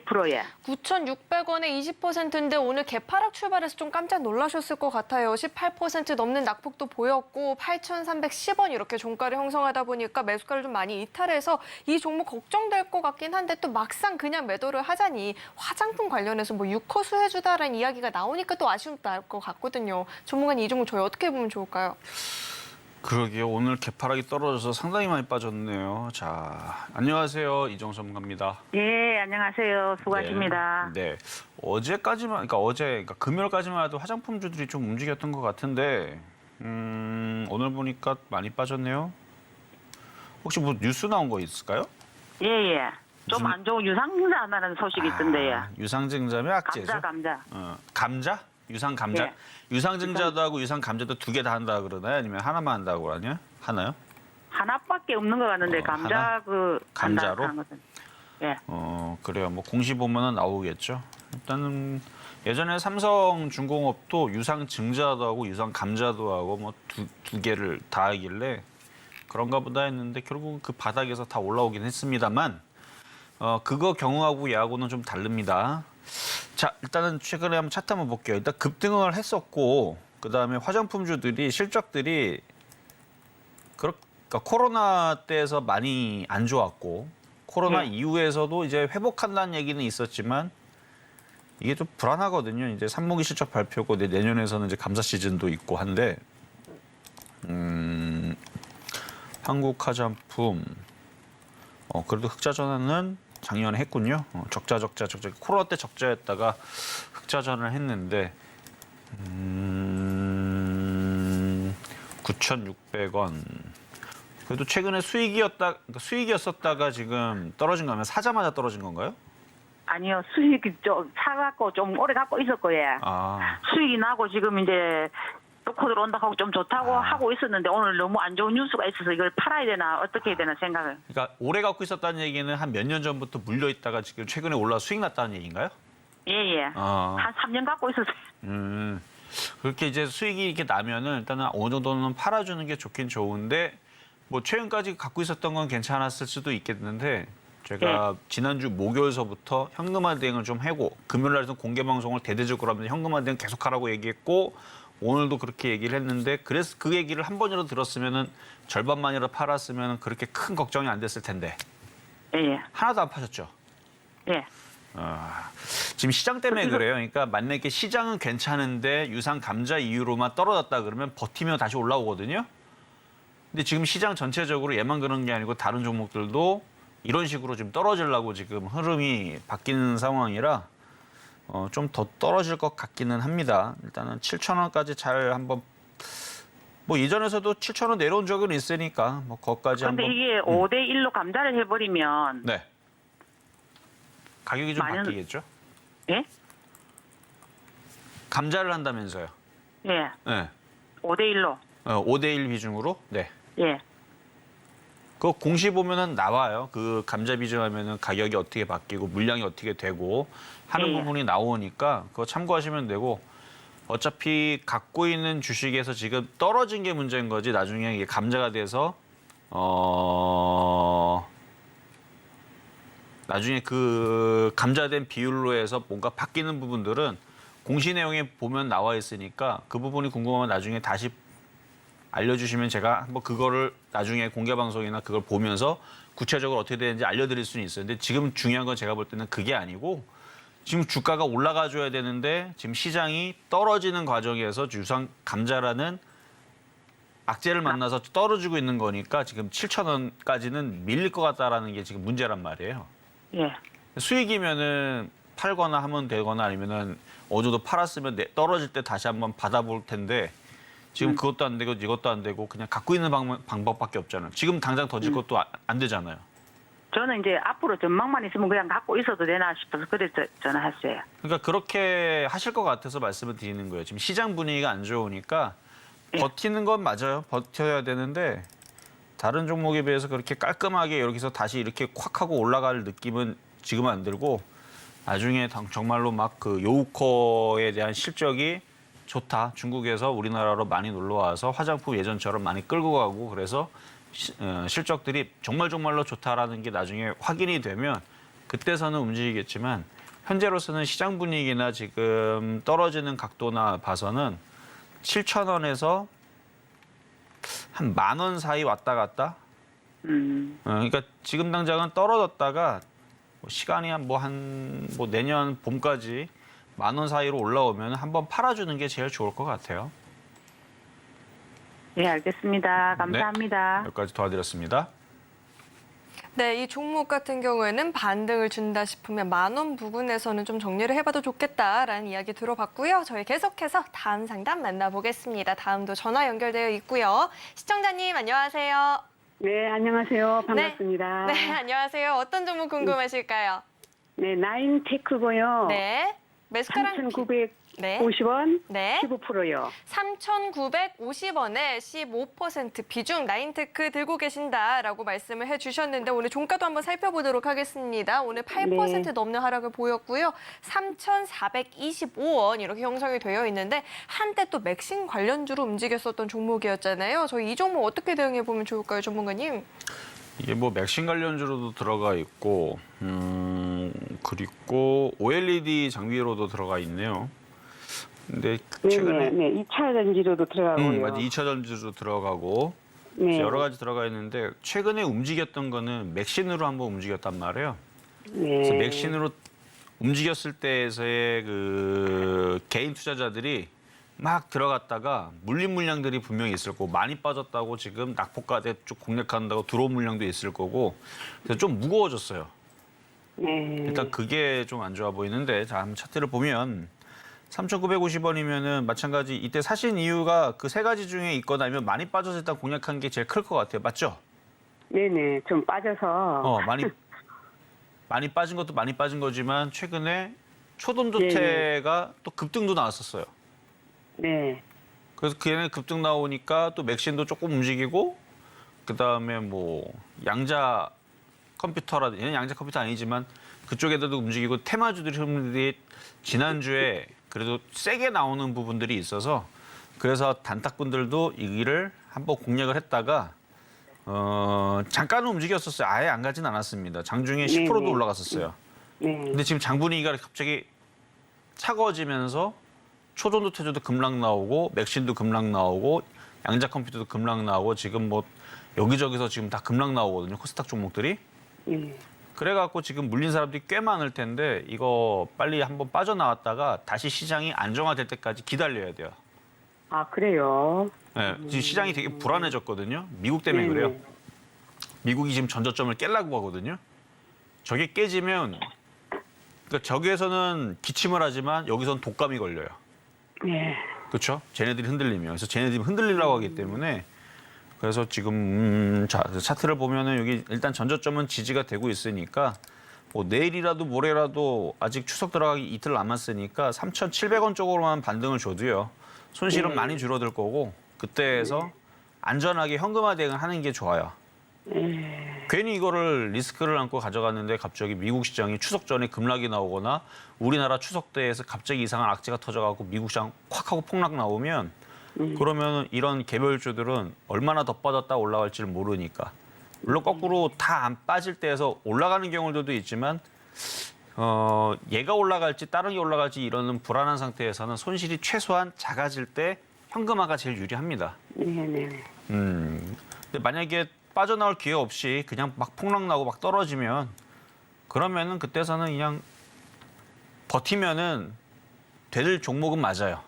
20%예. 9,600원에 20%인데 오늘 개파락 출발해서 좀 깜짝 놀라셨을 것 같아요. 18% 넘는 낙폭도 보였고 8,310원 이렇게 종가를 형성하다 보니까 매수가를 좀 많이 이탈해서 이 종목 걱정될 것 같긴 한데 또 막상 그냥 매도를 하자니 화장품 관련해서 뭐 육호수 해주다라는 이야기가 나오니까 또 아쉬움도 날 것 같거든요. 전문가님 이 종목 저희 어떻게 보면 좋을까요? 그러게요. 오늘 개파락이 떨어져서 상당히 많이 빠졌네요. 자, 안녕하세요. 이정수 전문가입니다. 예, 안녕하세요. 수고하십니다. 네. 어제까지만, 그러니까 금요일까지만 해도 화장품주들이 좀 움직였던 것 같은데, 오늘 보니까 많이 빠졌네요. 혹시 뭐 뉴스 나온 거 있을까요? 예, 예. 좀 안 좋은 유상증자 하나라는 소식이 있던데요. 유상증자면 악재죠. 감자. 감자? 유상 감자? 예. 유상증자도 하고 유상 감자도 두 개 다 한다 그러나요? 아니면 하나만 한다고 그러냐? 하나요? 하나밖에 없는 것 같는데 감자 하나? 감자로? 한다는 것은. 예. 그래요. 뭐 공시 보면은 나오겠죠. 일단은 예전에 삼성중공업도 유상증자도 하고 유상감자도 하고 뭐 두 개를 다 하길래 그런가 보다 했는데 결국 그 바닥에서 다 올라오긴 했습니다만 그거 경우하고 얘하고는 좀 다릅니다. 자, 일단은 최근에 한번 차트 한번 볼게요. 일단 급등을 했었고 그다음에 화장품주들이 실적들이 그러니까 코로나 때에서 많이 안 좋았고 코로나 네. 이후에서도 이제 회복한다는 얘기는 있었지만 이게 좀 불안하거든요. 이제 3분기 실적 발표고 내년에서는 이제 감사 시즌도 있고 한데 한국 화장품 그래도 흑자 전환은 작년에 했군요. 적자. 코로나 때 적자였다가 흑자 전환을 했는데 9,600원. 그래도 최근에 수익이었었다가 지금 떨어진 거면 사자마자 떨어진 건가요? 아니요, 수익이 좀 사갖고 좀 오래 갖고 있었고요. 아, 수익이 나고 지금 이제 뚫고 들어온다 하고 좀 좋다고 하고 있었는데 오늘 너무 안 좋은 뉴스가 있어서 이걸 팔아야 되나 어떻게 해야 되나 생각을. 그러니까 오래 갖고 있었다는 얘기는 한 몇 년 전부터 물려 있다가 지금 최근에 올라 수익 났다는 얘기인가요? 예. 한 3년 갖고 있었어요. 그렇게 이제 수익이 이렇게 나면은 일단은 어느 정도는 팔아주는 게 좋긴 좋은데 뭐 최근까지 갖고 있었던 건 괜찮았을 수도 있겠는데 제가 지난주 목요일서부터 현금화 대행을 좀 하고 금요일 날에서 공개 방송을 대대적으로 하면서 현금화 대행 계속하라고 얘기했고 오늘도 그렇게 얘기를 했는데 그래서 그 얘기를 한 번이라도 들었으면은 절반만이라도 팔았으면 그렇게 큰 걱정이 안 됐을 텐데 예. 하나도 안 파셨죠? 예. 지금 시장 때문에 그래요. 그러니까 만약에 시장은 괜찮은데 유상 감자 이유로만 떨어졌다 그러면 버티며 다시 올라오거든요. 근데 지금 시장 전체적으로 얘만 그런 게 아니고 다른 종목들도 이런 식으로 지금 떨어지려고 지금 흐름이 바뀌는 상황이라 좀 더 떨어질 것 같기는 합니다. 일단은 7,000원까지 잘 한번 뭐 이전에서도 7,000원 내려온 적은 있으니까 뭐 거기까지 근데 한번 이게 5대 1로 감자를 해버리면 네. 가격이 좀 많은- 바뀌겠죠? 예? 감자를 한다면서요. 예. 네. 5대 1로. 5대1 비중으로? 네. 예. 그 공시 보면은 나와요. 그 감자 비중하면은 가격이 어떻게 바뀌고 물량이 어떻게 되고 하는 예. 부분이 나오니까 그거 참고하시면 되고 어차피 갖고 있는 주식에서 지금 떨어진 게 문제인 거지 나중에 이게 감자가 돼서 나중에 그 감자된 비율로 해서 뭔가 바뀌는 부분들은 공시 내용에 보면 나와 있으니까 그 부분이 궁금하면 나중에 다시 알려주시면 제가 한번 그거를 나중에 공개 방송이나 그걸 보면서 구체적으로 어떻게 되는지 알려드릴 수는 있어요. 근데 지금 중요한 건 제가 볼 때는 그게 아니고 지금 주가가 올라가줘야 되는데 지금 시장이 떨어지는 과정에서 유상 감자라는 악재를 만나서 떨어지고 있는 거니까 지금 7,000원까지는 밀릴 것 같다라는 게 지금 문제란 말이에요. 예. 수익이면은 팔거나 하면 되거나 아니면은 어느 정도 팔았으면 떨어질 때 다시 한번 받아볼 텐데 지금 그것도 안 되고 이것도 안 되고 그냥 갖고 있는 방법밖에 없잖아요. 지금 당장 던질 것도 안 되잖아요. 저는 이제 앞으로 전망만 있으면 그냥 갖고 있어도 되나 싶어서 그래서 전화했어요. 그러니까 그렇게 하실 것 같아서 말씀을 드리는 거예요. 지금 시장 분위기가 안 좋으니까 예. 버티는 건 맞아요. 버텨야 되는데 다른 종목에 비해서 그렇게 깔끔하게 여기서 다시 이렇게 콱 하고 올라갈 느낌은 지금은 안 들고 나중에 정말로 막 그 요우커에 대한 실적이 좋다. 중국에서 우리나라로 많이 놀러 와서 화장품 예전처럼 많이 끌고 가고 그래서 실적들이 정말로 좋다라는 게 나중에 확인이 되면 그때서는 움직이겠지만 현재로서는 시장 분위기나 지금 떨어지는 각도나 봐서는 7,000원에서 한 10,000원 사이 왔다 갔다. 그러니까 지금 당장은 떨어졌다가 시간이 뭐 내년 봄까지 10,000원 사이로 올라오면 한번 팔아주는 게 제일 좋을 것 같아요. 예, 알겠습니다. 감사합니다. 여기까지 도와드렸습니다. 네, 이 종목 같은 경우에는 반등을 준다 싶으면 10,000원 부근에서는 좀 정리를 해봐도 좋겠다라는 이야기 들어봤고요. 저희 계속해서 다음 상담 만나보겠습니다. 다음도 전화 연결되어 있고요. 시청자님 안녕하세요. 네, 안녕하세요. 반갑습니다. 네, 안녕하세요. 어떤 종목 궁금하실까요? 네, 나인테크고요. 네, 매수가랑 3,950원, 네. 15%요. 3,950원에 15% 비중 나인테크 들고 계신다라고 말씀을 해주셨는데 오늘 종가도 한번 살펴보도록 하겠습니다. 오늘 8% 네. 넘는 하락을 보였고요. 3,425원 이렇게 형성이 되어 있는데 한때 또 맥신 관련주로 움직였었던 종목이었잖아요. 저희 이 종목 어떻게 대응해 보면 좋을까요, 전문가님? 이게 뭐 맥신 관련주로도 들어가 있고 그리고 OLED 장비로도 들어가 있네요. 근데 최근에 네, 2차 전지로도 들어가고요. 맞아 2차 전지로 들어가고 네. 여러 가지 들어가 있는데 최근에 움직였던 거는 맥신으로 한번 움직였단 말이에요. 네. 그래서 맥신으로 움직였을 때에서의 그 개인 투자자들이 막 들어갔다가 물린 물량들이 분명히 있을 거고 많이 빠졌다고 지금 낙폭가대 쭉 공략한다고 들어온 물량도 있을 거고 그래서 좀 무거워졌어요. 네. 일단 그게 좀 안 좋아 보이는데 자 한번 차트를 보면 3,950원이면은 마찬가지 이때 사신 이유가 그 세 가지 중에 있거나 아니면 많이 빠져서 일단 공략한 게 제일 클 것 같아요. 맞죠? 네네, 좀 빠져서. 많이 빠진 것도 많이 빠진 거지만 최근에 초돈조태가 또 급등도 나왔었어요. 네. 그래서 걔네 급등 나오니까 또 맥신도 조금 움직이고 그다음에 뭐 양자 컴퓨터라든지 얘는 양자 컴퓨터 아니지만 그쪽에도 움직이고 테마주들이 지난주에 그래도 세게 나오는 부분들이 있어서 그래서 단탁분들도 이 일을 한번 공략을 했다가 잠깐은 움직였었어요. 아예 안 가진 않았습니다. 장중에 10%도 네네. 올라갔었어요. 네. 근데 지금 장 분위기가 갑자기 차가워지면서 초전도 태조도 급락 나오고 맥신도 급락 나오고 양자 컴퓨터도 급락 나오고 지금 뭐 여기저기서 지금 다 급락 나오거든요. 코스닥 종목들이. 네. 그래갖고 지금 물린 사람들이 꽤 많을 텐데 이거 빨리 한번 빠져나왔다가 다시 시장이 안정화될 때까지 기다려야 돼요. 아, 그래요? 네, 지금 시장이 되게 불안해졌거든요. 미국 때문에 네네. 그래요. 미국이 지금 전저점을 깨려고 하거든요. 저게 깨지면 그러니까 저기에서는 기침을 하지만 여기서는 독감이 걸려요. 네. 그렇죠? 쟤네들이 흔들리면. 그래서 쟤네들이 흔들리려고 하기 때문에 그래서 지금 자, 차트를 보면은 여기 일단 전저점은 지지가 되고 있으니까 뭐 내일이라도 모레라도 아직 추석 들어가기 이틀 남았으니까 3,700원 쪽으로만 반등을 줘도요. 손실은 많이 줄어들 거고 그때에서 안전하게 현금화 대응을 하는 게 좋아요. 괜히 이거를 리스크를 안고 가져갔는데 갑자기 미국 시장이 추석 전에 급락이 나오거나 우리나라 추석 때에서 갑자기 이상한 악재가 터져가고 미국 시장 콱 하고 폭락 나오면 그러면 이런 개별주들은 얼마나 더 빠졌다 올라갈지를 모르니까 물론 거꾸로 다 안 빠질 때에서 올라가는 경우들도 있지만 얘가 올라갈지 다른 게 올라갈지 이런 불안한 상태에서는 손실이 최소한 작아질 때 현금화가 제일 유리합니다. 네네. 근데 만약에 빠져나올 기회 없이 그냥 막 폭락 나고 막 떨어지면 그러면은 그때서는 그냥 버티면은 될 종목은 맞아요.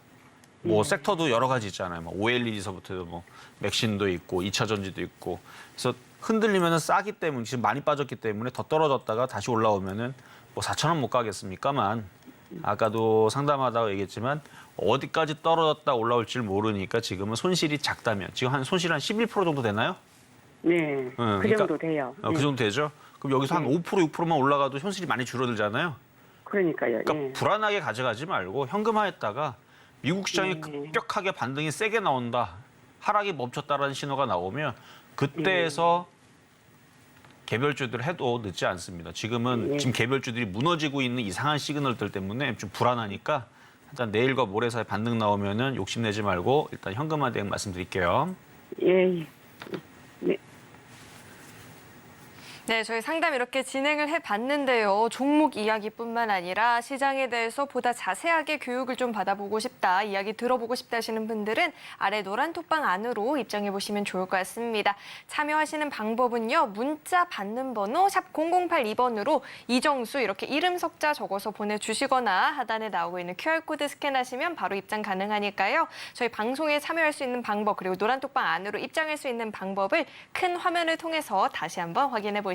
뭐 섹터도 여러 가지 있잖아요. 뭐 OLED서부터 뭐 맥신도 있고 2차 전지도 있고. 그래서 흔들리면은 싸기 때문에 지금 많이 빠졌기 때문에 더 떨어졌다가 다시 올라오면은 뭐 4,000원 못 가겠습니까만 아까도 상담하다가 얘기했지만 어디까지 떨어졌다 올라올지 모르니까 지금은 손실이 작다면 지금 한 손실 한 11% 정도 되나요? 네. 그 그러니까- 정도 돼요. 그 정도 되죠. 그럼 여기서 한 5%, 6%만 올라가도 손실이 많이 줄어들잖아요. 그러니까요. 그러니까 예. 불안하게 가져가지 말고 현금화했다가 미국 시장이 급격하게 반등이 세게 나온다. 하락이 멈췄다라는 신호가 나오면 그때에서 개별주들 해도 늦지 않습니다. 지금은 지금 개별주들이 무너지고 있는 이상한 시그널들 때문에 좀 불안하니까 일단 내일과 모레 사이 반등 나오면은 욕심내지 말고 일단 현금화 대응 말씀드릴게요. 예. 예. 네. 네, 저희 상담 이렇게 진행을 해봤는데요. 종목 이야기뿐만 아니라 시장에 대해서 보다 자세하게 교육을 좀 받아보고 싶다, 이야기 들어보고 싶다 하시는 분들은 아래 노란 톡방 안으로 입장해보시면 좋을 것 같습니다. 참여하시는 방법은요. 문자 받는 번호 샵 0082번으로 이정수 이렇게 이름 석자 적어서 보내주시거나 하단에 나오고 있는 QR코드 스캔하시면 바로 입장 가능하니까요. 저희 방송에 참여할 수 있는 방법 그리고 노란 톡방 안으로 입장할 수 있는 방법을 큰 화면을 통해서 다시 한번 확인해 보시죠.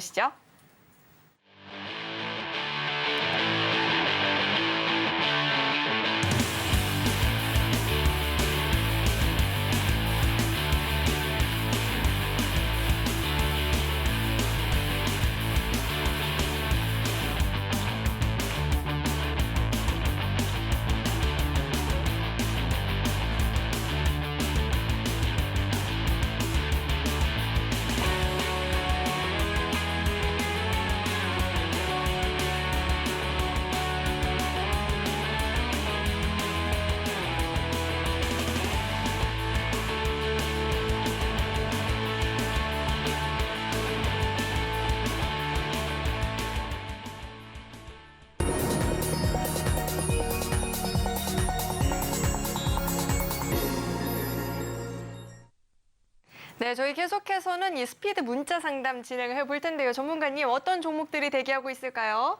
네, 저희 계속해서는 이 스피드 문자 상담 진행을 해볼 텐데요. 전문가님, 어떤 종목들이 대기하고 있을까요?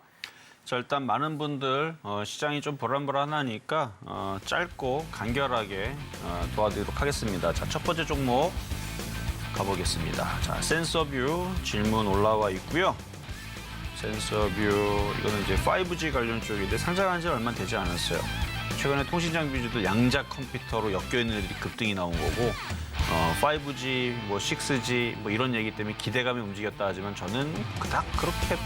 자, 일단 많은 분들 시장이 좀 불안불안하니까 짧고 간결하게 도와드리도록 하겠습니다. 자, 첫 번째 종목 가보겠습니다. 자, 센서뷰 질문 올라와 있고요. 센서뷰 이거는 이제 5G 관련 쪽인데 상장한 지 얼마 되지 않았어요. 최근에 통신장비주도 양자 컴퓨터로 엮여 있는 애들이 급등이 나온 거고 5G, 뭐 6G 뭐 이런 얘기 때문에 기대감이 움직였다 하지만 저는 그닥 그렇게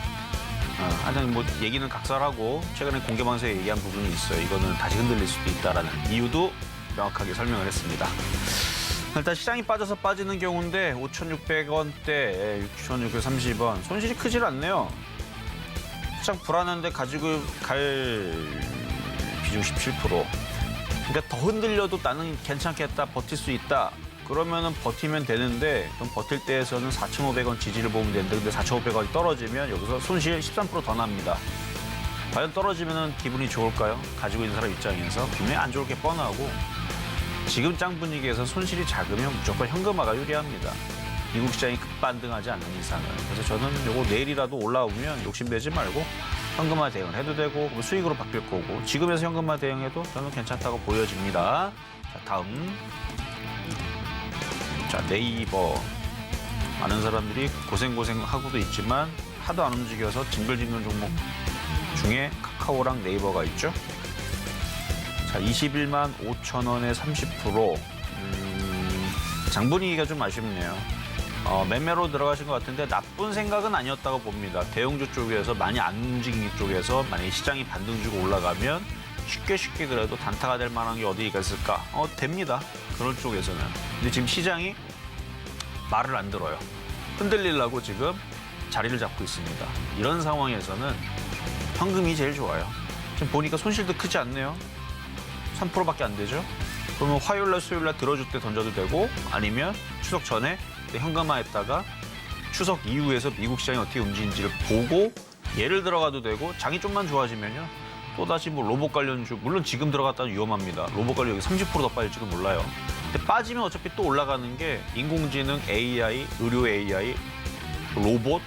하여튼 뭐 얘기는 각설하고 최근에 공개방송에 얘기한 부분이 있어요. 이거는 다시 흔들릴 수도 있다라는 이유도 명확하게 설명을 했습니다. 일단 시장이 빠져서 빠지는 경우인데 5,600원대 6,630원 손실이 크질 않네요. 시장 불안한데 가지고 갈 비중 17%. 그러니까 더 흔들려도 나는 괜찮겠다, 버틸 수 있다. 그러면은 버티면 되는데 그럼 버틸 때에서는 4,500원 지지를 보면 되는데 근데 4,500원이 떨어지면 여기서 손실 13% 더 납니다. 과연 떨어지면 기분이 좋을까요? 가지고 있는 사람 입장에서 분명히 안 좋을 게 뻔하고 지금 짱 분위기에서 손실이 작으면 무조건 현금화가 유리합니다. 미국 시장이 급반등하지 않는 이상은. 그래서 저는 요거 내일이라도 올라오면 욕심내지 말고 현금화 대응을 해도 되고 수익으로 바뀔 거고 지금에서 현금화 대응해도 저는 괜찮다고 보여집니다. 자, 다음. 자, 네이버. 많은 사람들이 고생하고도 있지만 하도 안 움직여서 징글징글 종목 중에 카카오랑 네이버가 있죠. 자, 21만 5천 원에 30%. 장분위기가 좀 아쉽네요. 매매로 들어가신 것 같은데 나쁜 생각은 아니었다고 봅니다. 대형주 쪽에서 많이 안 움직이는 쪽에서 만약에 시장이 반등 주고 올라가면 쉽게 그래도 단타가 될 만한 게 어디가 있을까? 됩니다. 그럴 쪽에서는. 근데 지금 시장이 말을 안 들어요. 흔들리려고 지금 자리를 잡고 있습니다. 이런 상황에서는 현금이 제일 좋아요. 지금 보니까 손실도 크지 않네요. 3%밖에 안 되죠. 그러면 화요일날 수요일날 들어줄 때 던져도 되고 아니면 추석 전에 현금화했다가 추석 이후에서 미국 시장이 어떻게 움직이는지를 보고 예를 들어가도 되고 장이 좀만 좋아지면요. 또다시 뭐 로봇 관련주 물론 지금 들어갔다는 위험합니다. 로봇 관련 여기 30% 더 빠질지 몰라요. 근데 빠지면 어차피 또 올라가는 게 인공지능, AI, 의료 AI, 로봇,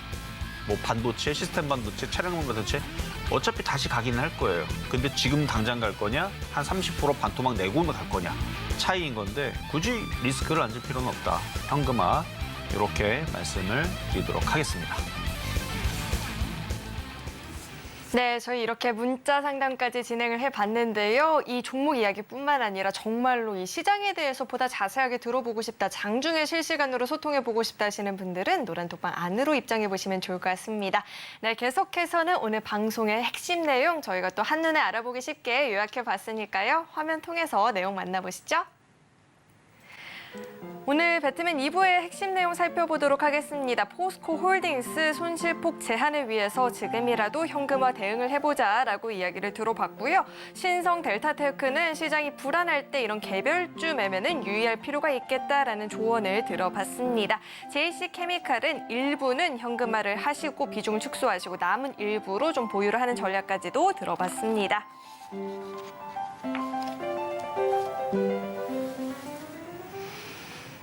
뭐 반도체, 시스템 반도체, 차량 반도체 어차피 다시 가기는 할 거예요. 근데 지금 당장 갈 거냐? 한 30% 반토막 내고 갈 거냐? 차이인 건데 굳이 리스크를 안 질 필요는 없다. 현금화 이렇게 말씀을 드리도록 하겠습니다. 네, 저희 이렇게 문자 상담까지 진행을 해봤는데요. 이 종목 이야기뿐만 아니라 정말로 이 시장에 대해서 보다 자세하게 들어보고 싶다, 장중에 실시간으로 소통해보고 싶다 하시는 분들은 노란톡방 안으로 입장해보시면 좋을 것 같습니다. 네, 계속해서는 오늘 방송의 핵심 내용 저희가 또 한눈에 알아보기 쉽게 요약해봤으니까요. 화면 통해서 내용 만나보시죠. 오늘 배트맨 2부의 핵심 내용 살펴보도록 하겠습니다. 포스코 홀딩스 손실폭 제한을 위해서 지금이라도 현금화 대응을 해보자라고 이야기를 들어봤고요. 신성 델타테크는 시장이 불안할 때 이런 개별주 매매는 유의할 필요가 있겠다라는 조언을 들어봤습니다. JC케미칼은 일부는 현금화를 하시고 비중을 축소하시고 남은 일부로 좀 보유를 하는 전략까지도 들어봤습니다.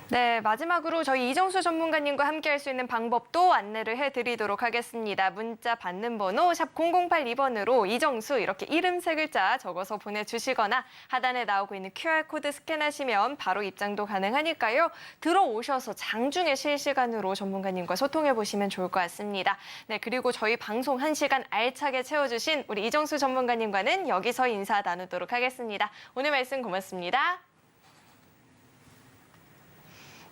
네, 마지막으로 저희 이정수 전문가님과 함께할 수 있는 방법도 안내를 해드리도록 하겠습니다. 문자 받는 번호 샵 0082번으로 이정수 이렇게 이름 3글자 적어서 보내주시거나 하단에 나오고 있는 QR코드 스캔하시면 바로 입장도 가능하니까요. 들어오셔서 장중에 실시간으로 전문가님과 소통해보시면 좋을 것 같습니다. 네, 그리고 저희 방송 1시간 알차게 채워주신 우리 이정수 전문가님과는 여기서 인사 나누도록 하겠습니다. 오늘 말씀 고맙습니다.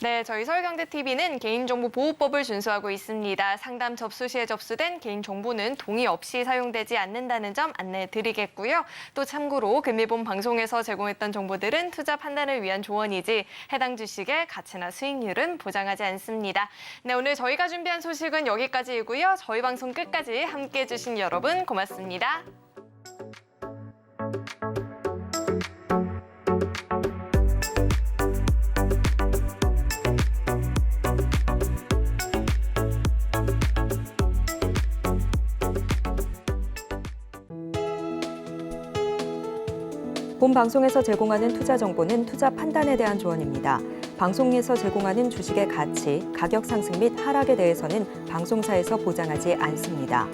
네, 저희 서울경제TV는 개인정보보호법을 준수하고 있습니다. 상담 접수 시에 접수된 개인정보는 동의 없이 사용되지 않는다는 점 안내해드리겠고요. 또 참고로 금일본 방송에서 제공했던 정보들은 투자 판단을 위한 조언이지 해당 주식의 가치나 수익률은 보장하지 않습니다. 네, 오늘 저희가 준비한 소식은 여기까지이고요. 저희 방송 끝까지 함께해 주신 여러분 고맙습니다. 본 방송에서 제공하는 투자 정보는 투자 판단에 대한 조언입니다. 방송에서 제공하는 주식의 가치, 가격 상승 및 하락에 대해서는 방송사에서 보장하지 않습니다.